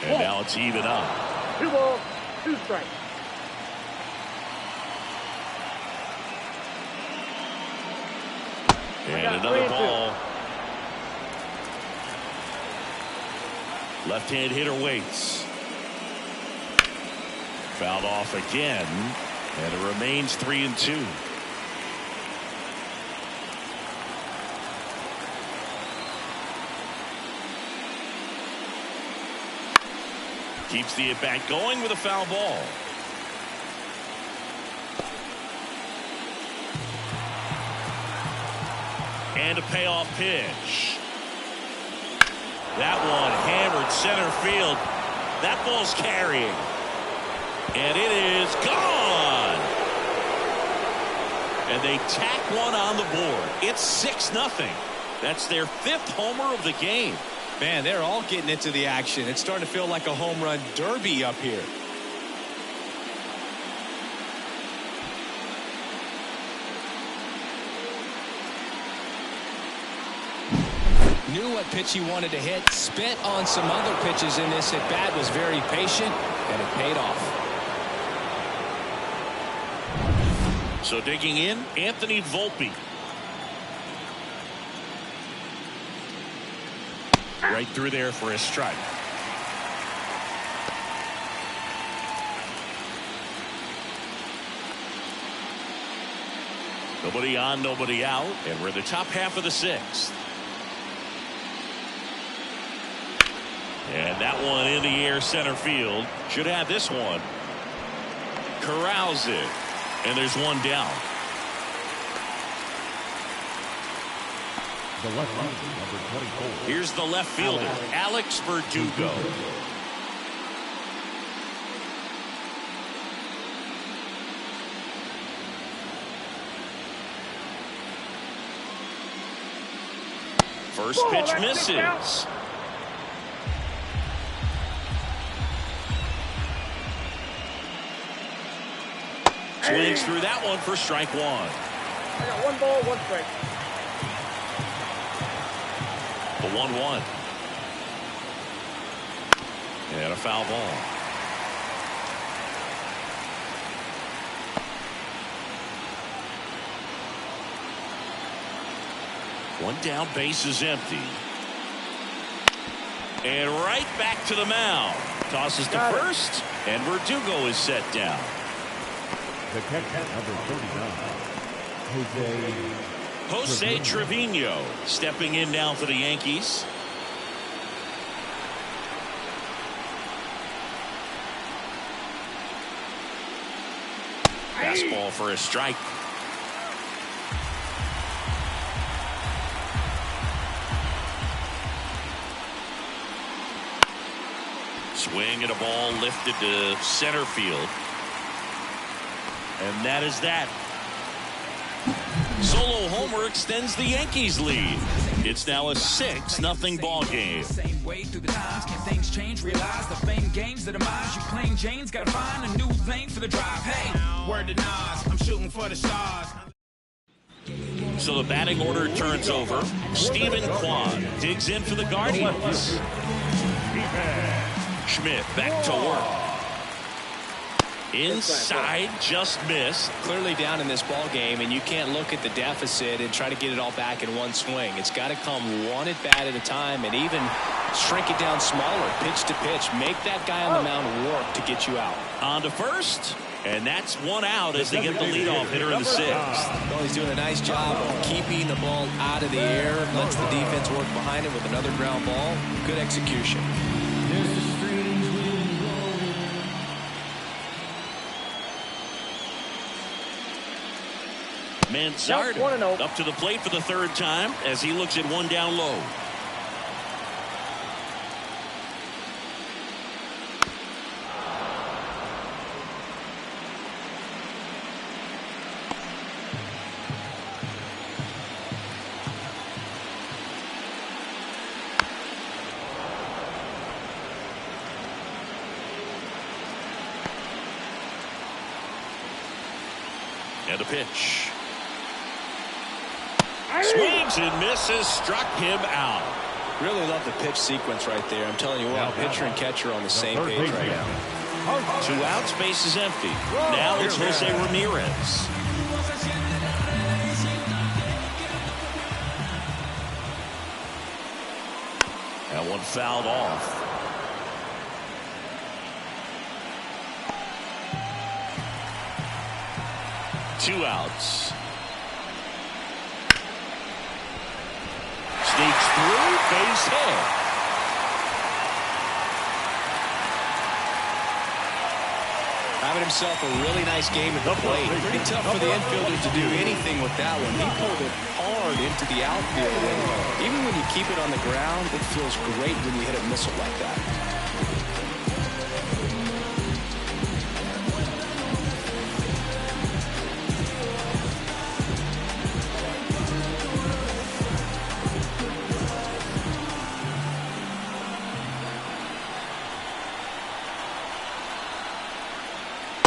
And now it's even up. 2 balls, 2 strikes. And another ball. Left-hand hitter waits. Fouled off again. And it remains 3-2. Keeps the at-bat going with a foul ball. And a payoff pitch. That one hammered center field. That ball's carrying. And it is gone. And they tack one on the board. It's 6-0. That's their 5th homer of the game. Man, they're all getting into the action. It's starting to feel like a home run derby up here. Knew what pitch he wanted to hit. Spent on some other pitches in this at bat. Was very patient, and it paid off. So digging in, Anthony Volpe. Right through there for a strike. Nobody on, nobody out, and we're in the top half of the 6th. And that one in the air center field. Should have this one. Corrals it. And there's one down. The left fielder, number 24. Here's the left fielder, Alex Verdugo. First pitch misses. Swings through that one for strike 1. I got 1 ball, 1 strike. The 1-1. And a foul ball. One down, base is empty. And right back to the mound. Tosses to first, and Verdugo is set down. The catcher, number 39, Jose Trevino stepping in now for the Yankees. Fastball for a strike. Swing and a ball lifted to center field. And that is that. Solo homer extends the Yankees lead. It's now a 6-0 ball game. Same way through the times, can things change? Realize the fame games that are mine. You plain Jane's gotta find a new lane for the drive. Hey, word to Nas, I'm shooting for the stars. So the batting order turns over. Stephen Kwan digs in for the Guardians. Schmidt back to work. Inside, just missed. Clearly down in this ball game, and you can't look at the deficit and try to get it all back in one swing. It's got to come one at bat at a time, and even shrink it down smaller, pitch to pitch. Make that guy on the mound work to get you out. On to first, and that's one out as they get the leadoff hitter in the 6th. Well, he's doing a nice job of keeping the ball out of the air. Lets the defense work behind it with another ground ball. Good execution. Mansard up to the plate for the 3rd time as he looks at one down low. And a pitch. Swings and misses, struck him out. Really love the pitch sequence right there. I'm telling you what, pitcher and catcher are on the same page right now. 2 outs, base is empty. Now it's Jose Ramirez. That one fouled off. Two outs. Sneaks through, base hit. Having himself a really nice game at the plate. Pretty tough for the infielder to do anything with that one. He pulled it hard into the outfield. And even when you keep it on the ground, it feels great when you hit a missile like that.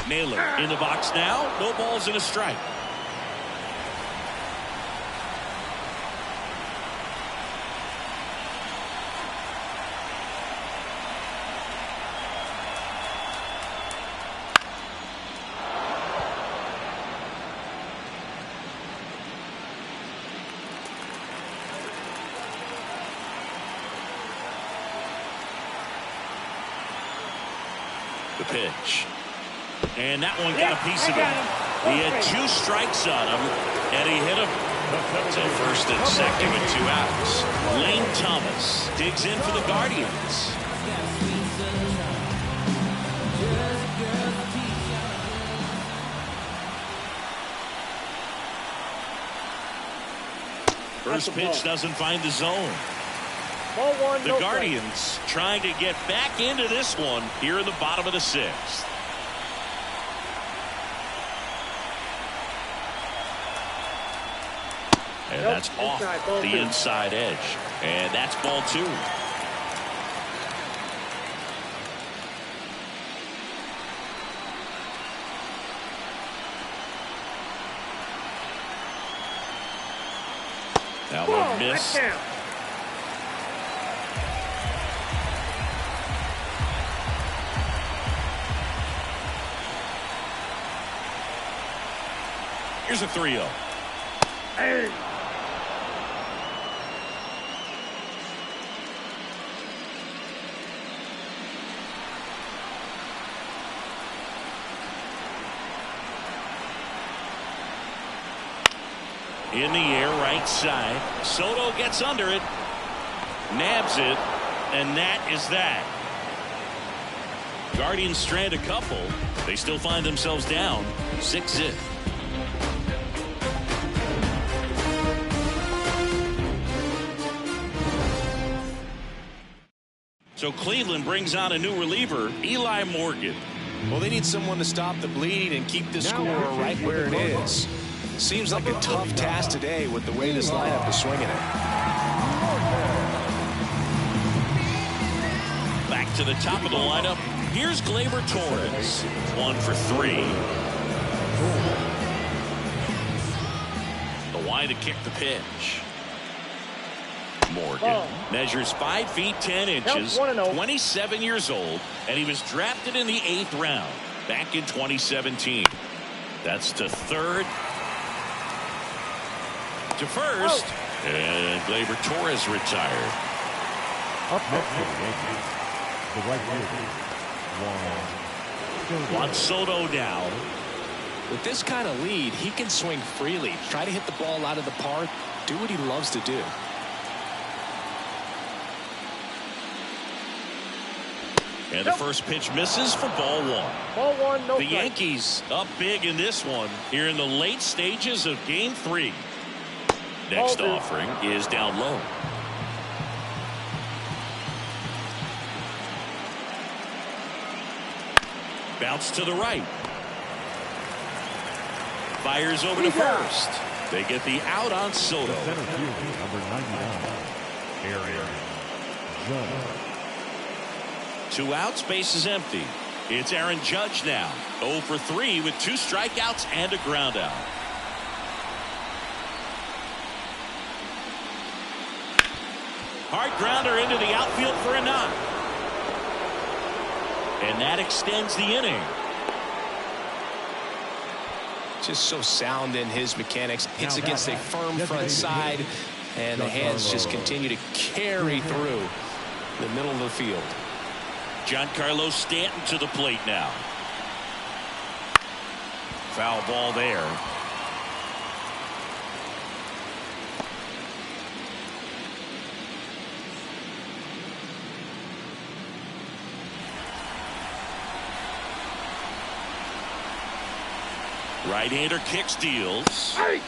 Naylor in the box now. No balls and a strike. The pitch. And that one got a piece of him. He had 2 strikes on him, and he hit him to first and second with 2 outs. Lane Thomas digs in for the Guardians. First pitch doesn't find the zone. Ball 1, The Guardians trying to get back into this one here in the bottom of the 6th. And that's off the inside edge. And that's ball 2. Now one miss. Here's a 3-0. Hey. In the air, right side. Soto gets under it, nabs it, and that is that. Guardians strand a couple. They still find themselves down 6-0. So Cleveland brings on a new reliever, Eli Morgan. Well, they need someone to stop the bleeding and keep the score right where it is. Seems like a tough task today with the way this lineup is swinging it. Back to the top of the lineup. Here's Gleyber Torres. 1 for 3. The wide to kick the pitch. Morgan measures 5 feet 10 inches, 27 years old, and he was drafted in the 8th round back in 2017. That's to third. To first, and Gleyber Torres retired. Up next for the Yankees, the right fielder, Juan Soto down. With this kind of lead, he can swing freely, try to hit the ball out of the park, do what he loves to do. And the first pitch misses for ball 1. Ball 1, no The strike. Yankees up big in this one here in the late stages of game 3. Next offering is down low. Bounce to the right. Fires over to first. They get the out on Soto. center fielder, number 99, Aaron Judge. 2 outs, base is empty. It's Aaron Judge now. 0 for 3 with 2 strikeouts and a ground out. Hard grounder into the outfield for a knock. And that extends the inning. Just so sound in his mechanics. Hits against a firm front side, and the hands just continue to carry through the middle of the field. Giancarlo Stanton to the plate now. Foul ball there. Right-hander kicks, deals. Hey.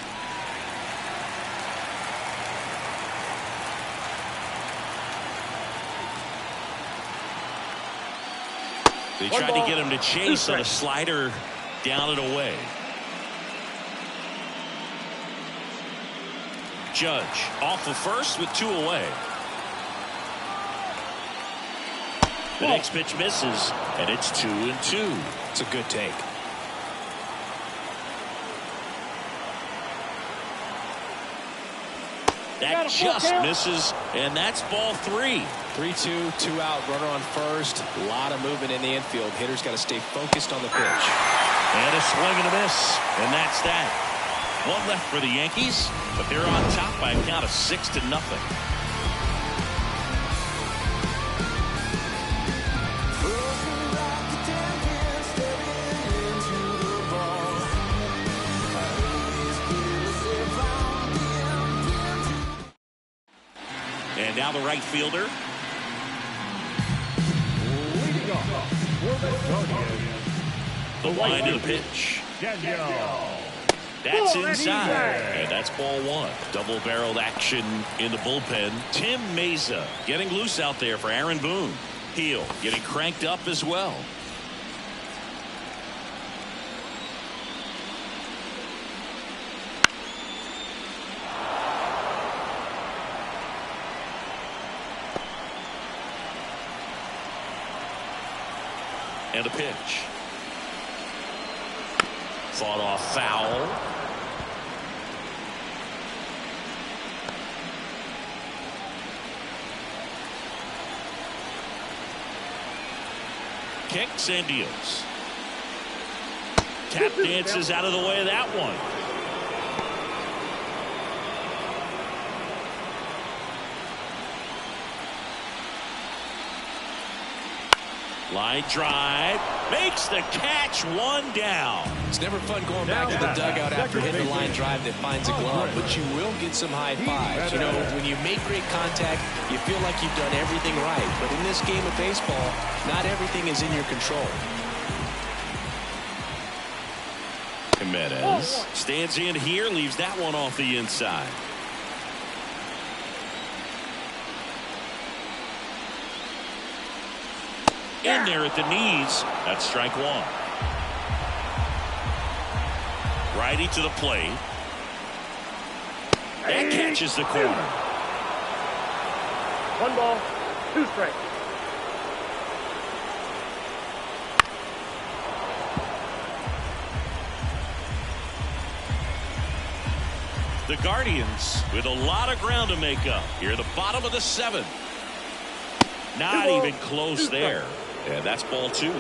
They tried to get him to chase on a slider down and away. Judge off of first with 2 away. The next pitch misses, and it's 2-2. It's a good take. That just misses, and that's ball 3. 3-2, 2 out, runner on first. A lot of movement in the infield. Hitter's got to stay focused on the pitch. And a swing and a miss, and that's that. 1 left for the Yankees, but they're on top by a count of 6-0. And now the right fielder. Leading off for the Guardians, The line to the pitch. That's inside. And that's ball 1. Double-barreled action in the bullpen. Tim Meza getting loose out there for Aaron Boone. Heel getting cranked up as well. And a pitch. Fought off foul. Kicks and deals. Tap dances out of the way of that one. Line drive, makes the catch, 1 down. It's never fun going back to the dugout after hitting a line drive that finds a glove, but you will get some high fives. You know, when you make great contact, you feel like you've done everything right. But in this game of baseball, not everything is in your control. Jimenez stands in here, leaves that one off the inside. In there at the knees. That's strike 1. Righty to the plate. That catches the corner. 1 ball, 2 strikes. The Guardians with a lot of ground to make up here at the bottom of the 7th. Not even close there. And that's ball 2.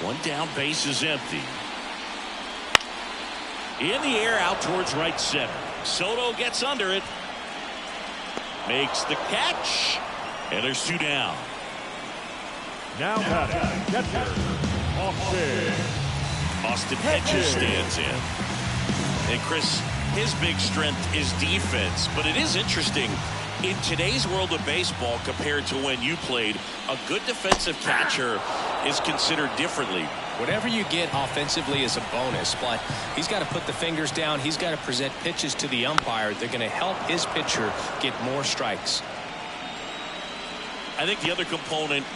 One down, base is empty. In the air out towards right center. Soto gets under it. Makes the catch. And there's 2 down. Now batting, catcher, Austin Hedges stands in. And Chris, his big strength is defense. But it is interesting, in today's world of baseball compared to when you played, a good defensive catcher is considered differently. Whatever you get offensively is a bonus, but he's got to put the fingers down. He's got to present pitches to the umpire. They're going to help his pitcher get more strikes. I think the other component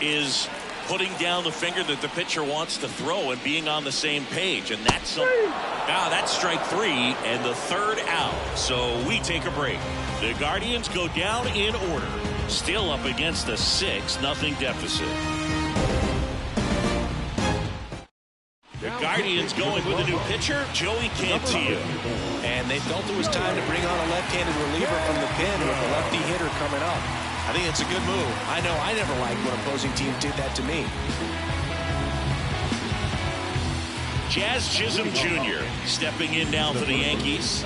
is putting down the finger that the pitcher wants to throw and being on the same page, and that's something Now that's strike 3 and the third out. So we take a break. The Guardians go down in order. Still up against a 6-0 deficit. The Guardians going with a new pitcher, Joey Cantillo. And they felt it was time to bring on a left-handed reliever from the pen with a lefty hitter coming up. I think it's a good move. I know I never liked when opposing teams did that to me. Jazz Chisholm Jr. stepping in now for the Yankees.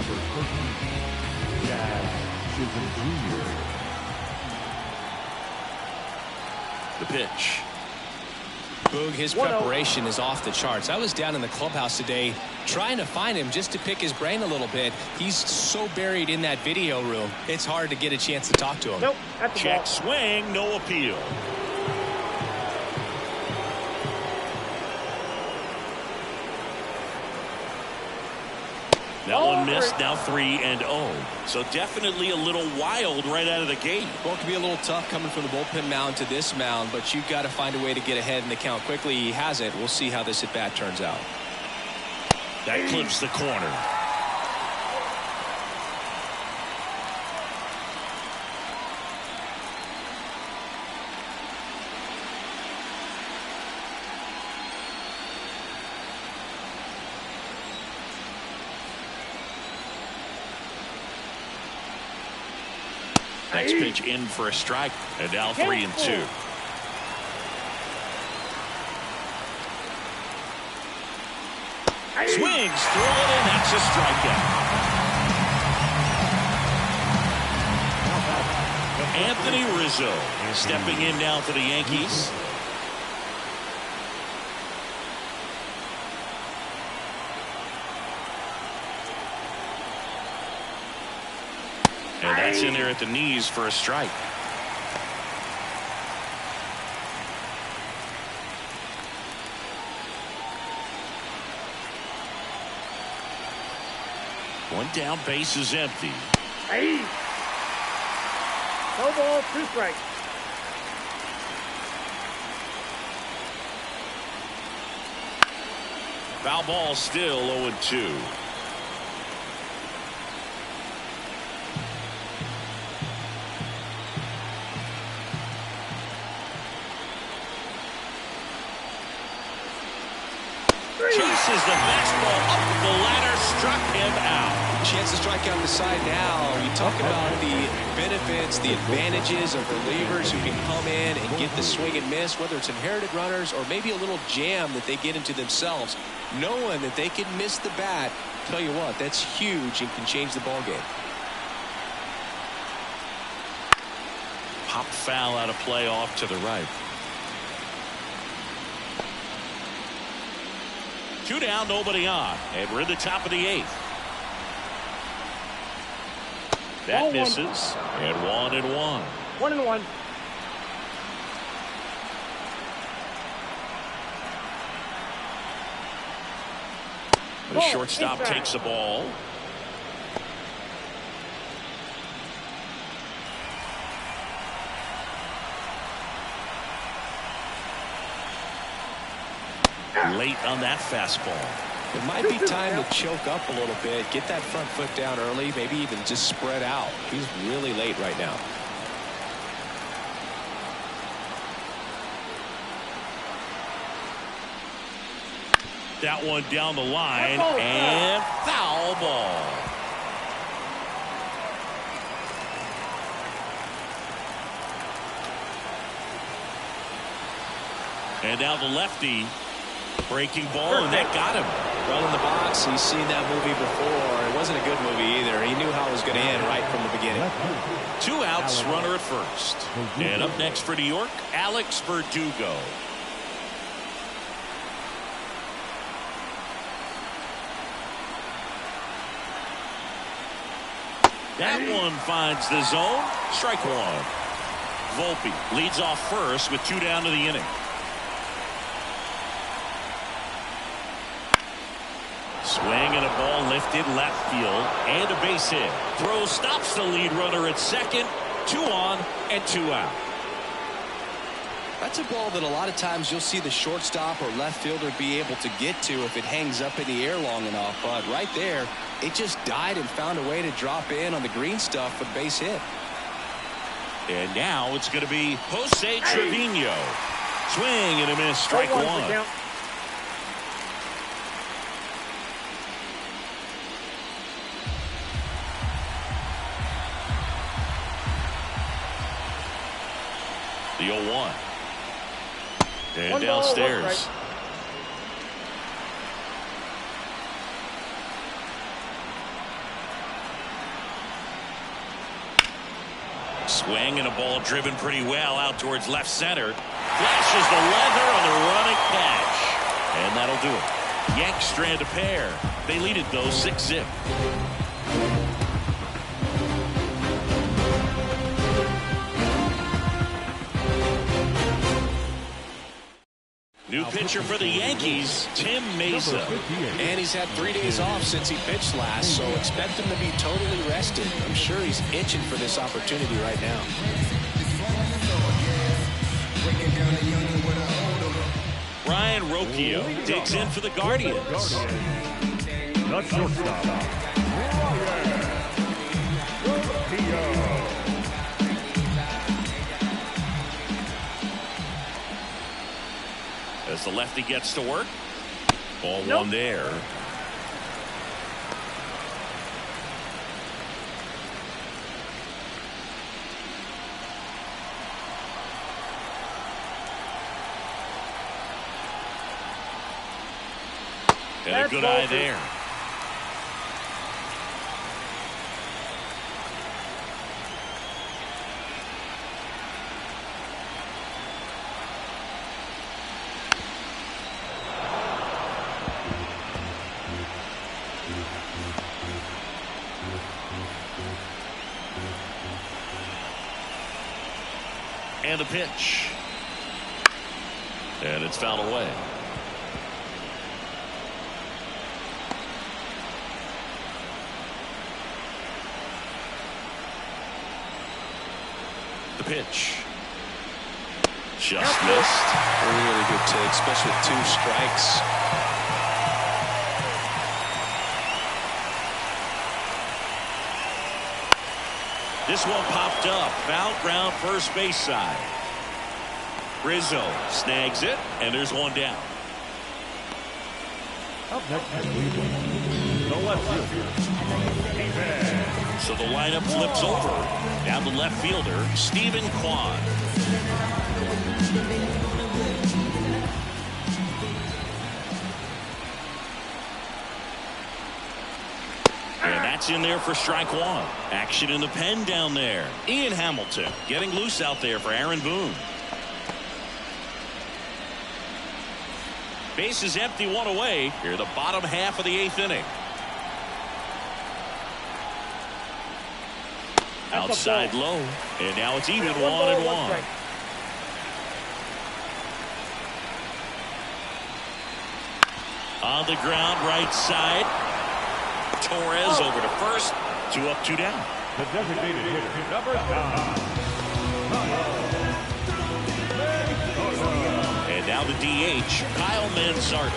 Jazz Chisholm Jr. The pitch. Boog, his preparation is off the charts. I was down in the clubhouse today trying to find him just to pick his brain a little bit. He's so buried in that video room, it's hard to get a chance to talk to him. Nope, that's the Check ball. swing, no appeal. That one missed, now 3-0. So definitely a little wild right out of the gate. Well, it could be a little tough coming from the bullpen mound to this mound, but you've got to find a way to get ahead in the count quickly. He hasn't. We'll see how this at-bat turns out. That clips the corner. Next pitch in for a strike, and now 3-2. Swings through it, and that's a strikeout. Anthony Rizzo stepping in now for the Yankees. And that's in there at the knees for a strike. One down, base is empty. Hey. No ball, 2 strikes. Foul ball, still 0-2. Chases the fastball up the ladder, struck him out. Chance to strike out the side now. You talk about the benefits, the advantages of relievers who can come in and get the swing and miss, whether it's inherited runners or maybe a little jam that they get into themselves. Knowing that they can miss the bat, tell you what, that's huge and can change the ball game. Pop foul out of play off to the right. 2 down, nobody on, and we're in the top of the 8th. That Ball misses, and 1-1. 1-1. The shortstop takes the ball. Late on that fastball. It might be time to choke up a little bit, get that front foot down early, maybe even just spread out. He's really late right now. That one down the line, and foul ball. And now the lefty. Breaking ball, and that got him. Well in the box, he's seen that movie before. It wasn't a good movie either. He knew how it was going to end right from the beginning. 2 outs, runner at first. And up next for New York, Alex Verdugo. That one finds the zone. Strike 1. Volpe leads off first with 2 down to the inning. Swing and a ball lifted left field and a base hit. Throw stops the lead runner at second. 2 on and 2 out. That's a ball that a lot of times you'll see the shortstop or left fielder be able to get to if it hangs up in the air long enough. But right there, it just died and found a way to drop in on the green stuff for the base hit. And now it's going to be Jose Trevino. Swing and a miss, strike one. The 0-1. And downstairs. Swing and a ball driven pretty well out towards left center. Flashes the leather on the running catch. And that'll do it. Yanks strand a pair. They lead it though 6-0. New pitcher for the Yankees, Tim Mesa. And he's had 3 days off since he pitched last, so expect him to be totally rested. I'm sure he's itching for this opportunity right now. Ryan Rocchio digs in for the Guardians. The shortstop, As the lefty gets to work. Ball one there. And a good eye there. And the pitch. And it's fouled away. The pitch. Just missed. Really good take, especially with 2 strikes. This one popped up. Foul ground first base side. Rizzo snags it, and there's one down. Up next is Cleveland. The left fielder, So the lineup flips over. Now the left fielder, Stephen Kwan. And that's in there for strike one. Action in the pen down there. Ian Hamilton getting loose out there for Aaron Boone. Base is empty, one away. Here the bottom half of the 8th inning. Outside low. And now it's even 1-1. On the ground, right side. Torres over to first. 2 up, 2 down. the designated hitter, number 9. And now the DH, Kyle Manzardo.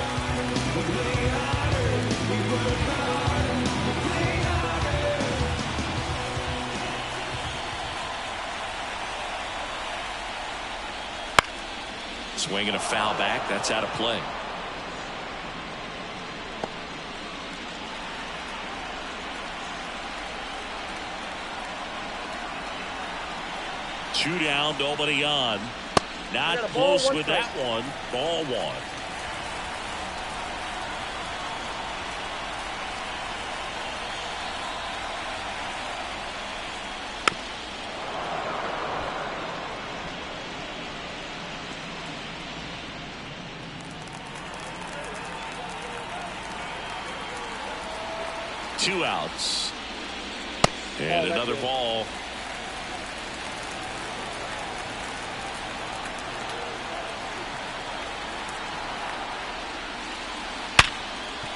Swinging a foul back. That's out of play. Two down, nobody on. Not close with that one. Ball one. Two outs. And another ball.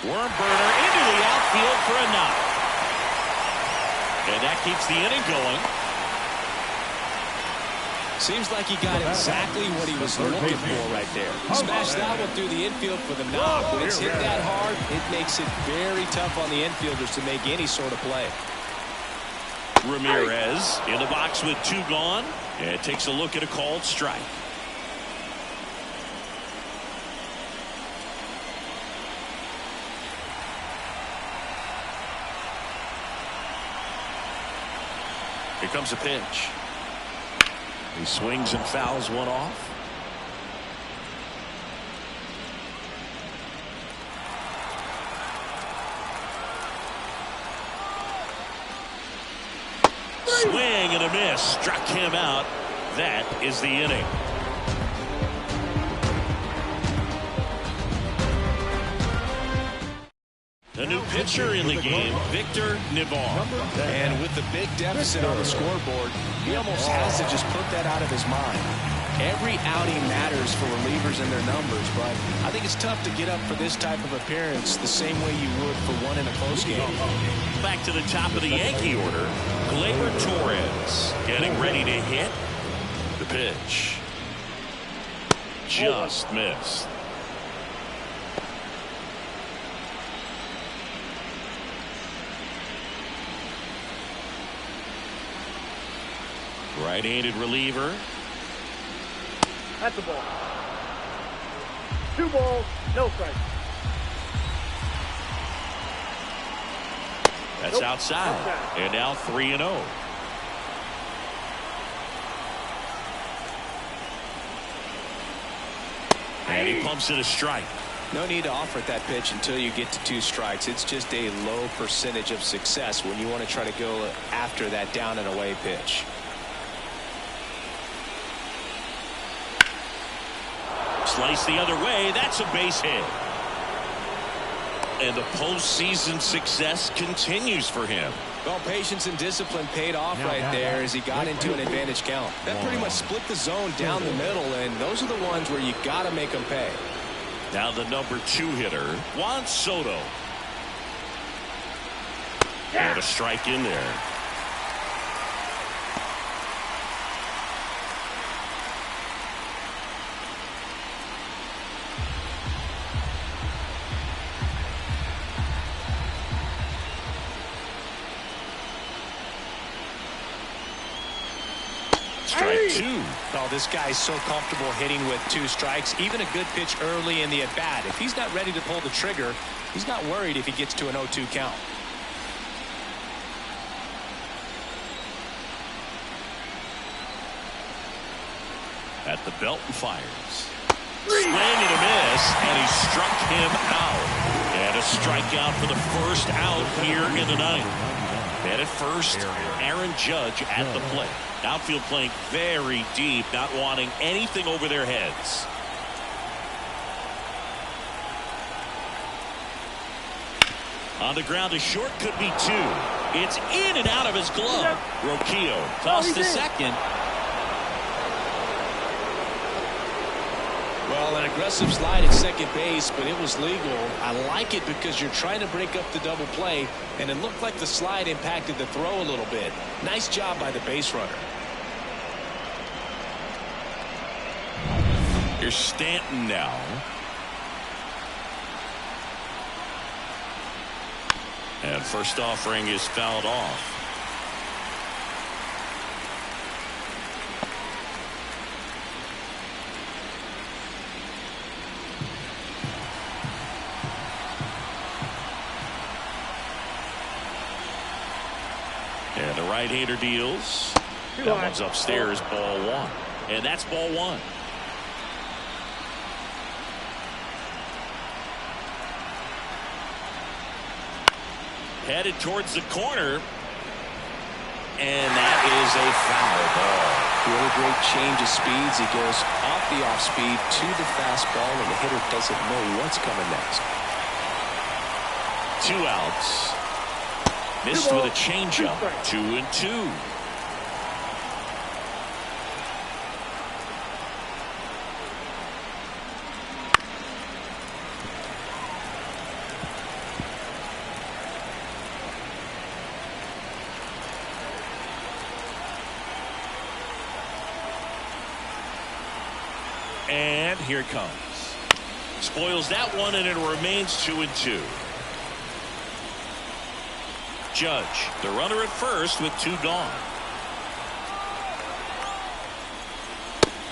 Worm burner into the outfield for a knock. And that keeps the inning going. Seems like he got exactly what he was looking for right there. Smashed that one through the infield for the knock. When it's hit that hard, it makes it very tough on the infielders to make any sort of play. Ramirez in the box with 2 gone, and takes a look at a called strike. Here comes a pitch. He swings and fouls one off. Swing and a miss. Struck him out. That is the inning. A new pitcher in the game, Victor Nivar. And with the big deficit on the scoreboard, he almost has to just put that out of his mind. Every outing matters for relievers and their numbers, but I think it's tough to get up for this type of appearance the same way you would for one in a close game. Back to the top of the Yankee order, Gleyber Torres getting ready to hit. The pitch. Just missed. Right-handed reliever. That's a ball. 2 balls, no strikes. That's outside. And now 3-0. And he pumps it a strike. No need to offer at that pitch until you get to 2 strikes. It's just a low percentage of success when you want to try to go after that down and away pitch. Slice the other way. That's a base hit. And the postseason success continues for him. Well, patience and discipline paid off right there as he got into an advantage count. That pretty much split the zone down the middle, and those are the ones where you got to make them pay. Now the number 2 hitter, Juan Soto. And a strike in there. Strike 2. Oh, this guy's so comfortable hitting with 2 strikes. Even a good pitch early in the at-bat. If he's not ready to pull the trigger, he's not worried if he gets to an 0-2 count. At the belt and fires. Swing and a miss, and he struck him out. And a strikeout for the first out here in the 9th. And at first, Aaron Judge at the plate. Outfield playing very deep, not wanting anything over their heads. On the ground, a short could be 2. It's in and out of his glove. Roquillo tossed to second. Well, an aggressive slide at second base, but it was legal. I like it because you're trying to break up the double play, and it looked like the slide impacted the throw a little bit. Nice job by the base runner. Here's Stanton now. And first offering is fouled off. And the right-hander deals. That one's upstairs, ball 1. And that's ball 1. Headed towards the corner. And that is a foul ball. Really great change of speeds. He goes off the off speed to the fastball, and the hitter doesn't know what's coming next. 2 outs. Missed with a changeup. 2-2. And here it comes. Spoils that one, and it remains 2-2. Judge, the runner at first with 2 gone.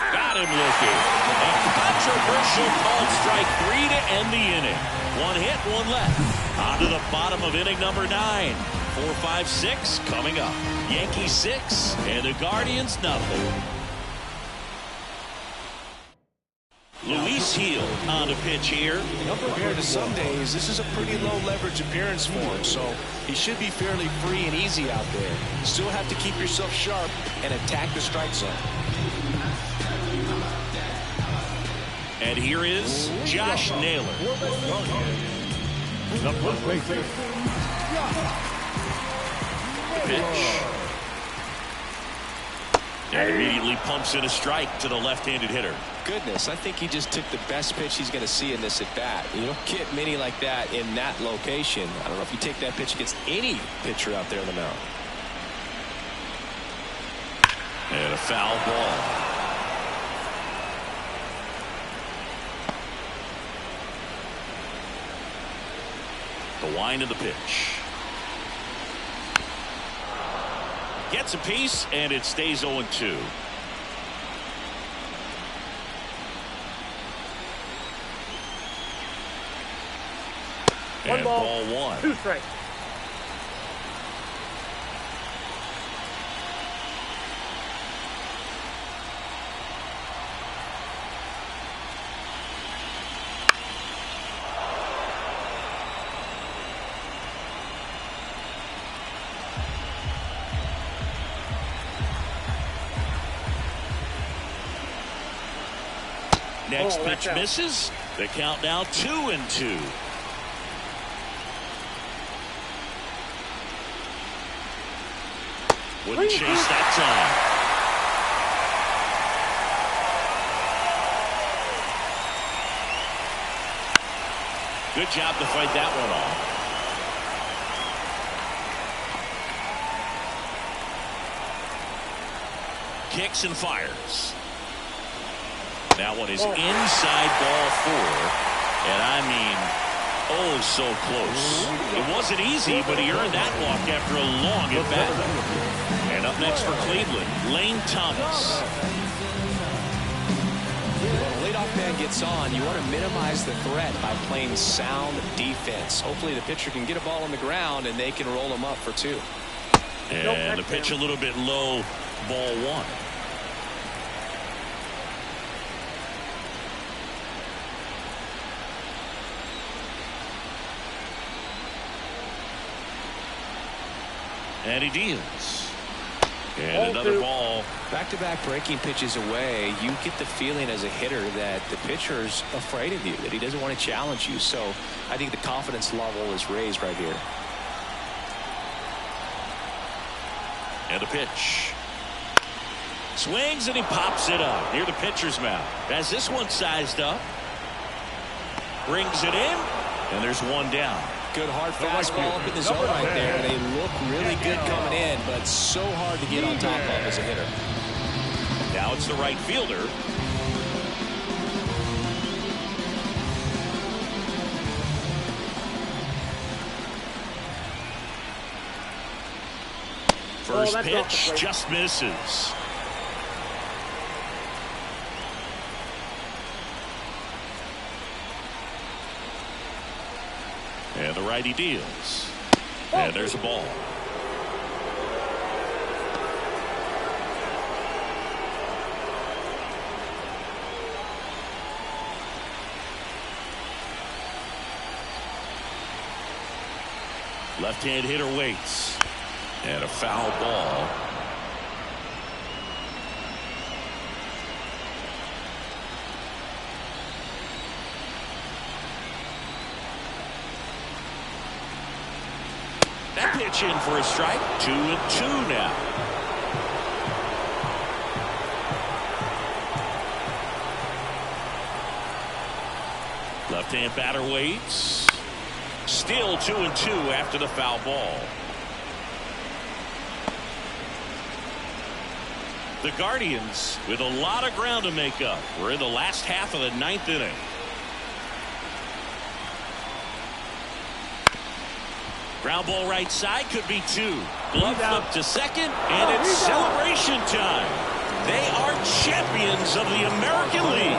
Got him looking. A controversial called strike 3 to end the inning. 1 hit, 1 left. On to the bottom of inning number 9. 4, 5, 6 coming up. Yankees 6 and the Guardians nothing. Luis Heel on the pitch here. Compared to some days, this is a pretty low leverage appearance for him, so he should be fairly free and easy out there. Still have to keep yourself sharp and attack the strike zone. And here is Josh Naylor. The first baseman. The pitch. And immediately pumps in a strike to the left-handed hitter. Goodness, I think he just took the best pitch he's going to see in this at-bat. You don't get many like that in that location. I don't know if you take that pitch against any pitcher out there on the mound. And a foul ball. The wind of the pitch. Gets a piece, and it stays 0-2. And ball 1. 2 strikes. Next pitch misses. The count now 2-2. Wouldn't chase that time. Good job to fight that one off. Kicks and fires. That one is inside ball 4. And I mean, oh, so close. It wasn't easy, but he earned that walk after a long at-bat. And up next for Cleveland, Lane Thomas. When a leadoff man gets on, you want to minimize the threat by playing sound defense. Hopefully the pitcher can get a ball on the ground and they can roll him up for 2. And the pitch a little bit low, ball 1. And he deals. And another ball. Back-to-back breaking pitches away, you get the feeling as a hitter that the pitcher's afraid of you, that he doesn't want to challenge you. So I think the confidence level is raised right here. And the pitch. Swings and he pops it up near the pitcher's mouth. Has this one sized up. Brings it in. And there's one down. Good hard fastball up in the zone right there. They look really good coming in, but so hard to get on top of as a hitter. Now it's the right fielder. First pitch just misses. And the righty deals. And there's a ball. Left-hand hitter waits. And a foul ball. That pitch in for a strike. 2-2 now. Left-hand batter waits. Still 2-2 after the foul ball. The Guardians with a lot of ground to make up. We're in the last half of the 9th inning. Ground ball right side, could be 2. Glove flip to second, and it's celebration time. They are champions of the American League.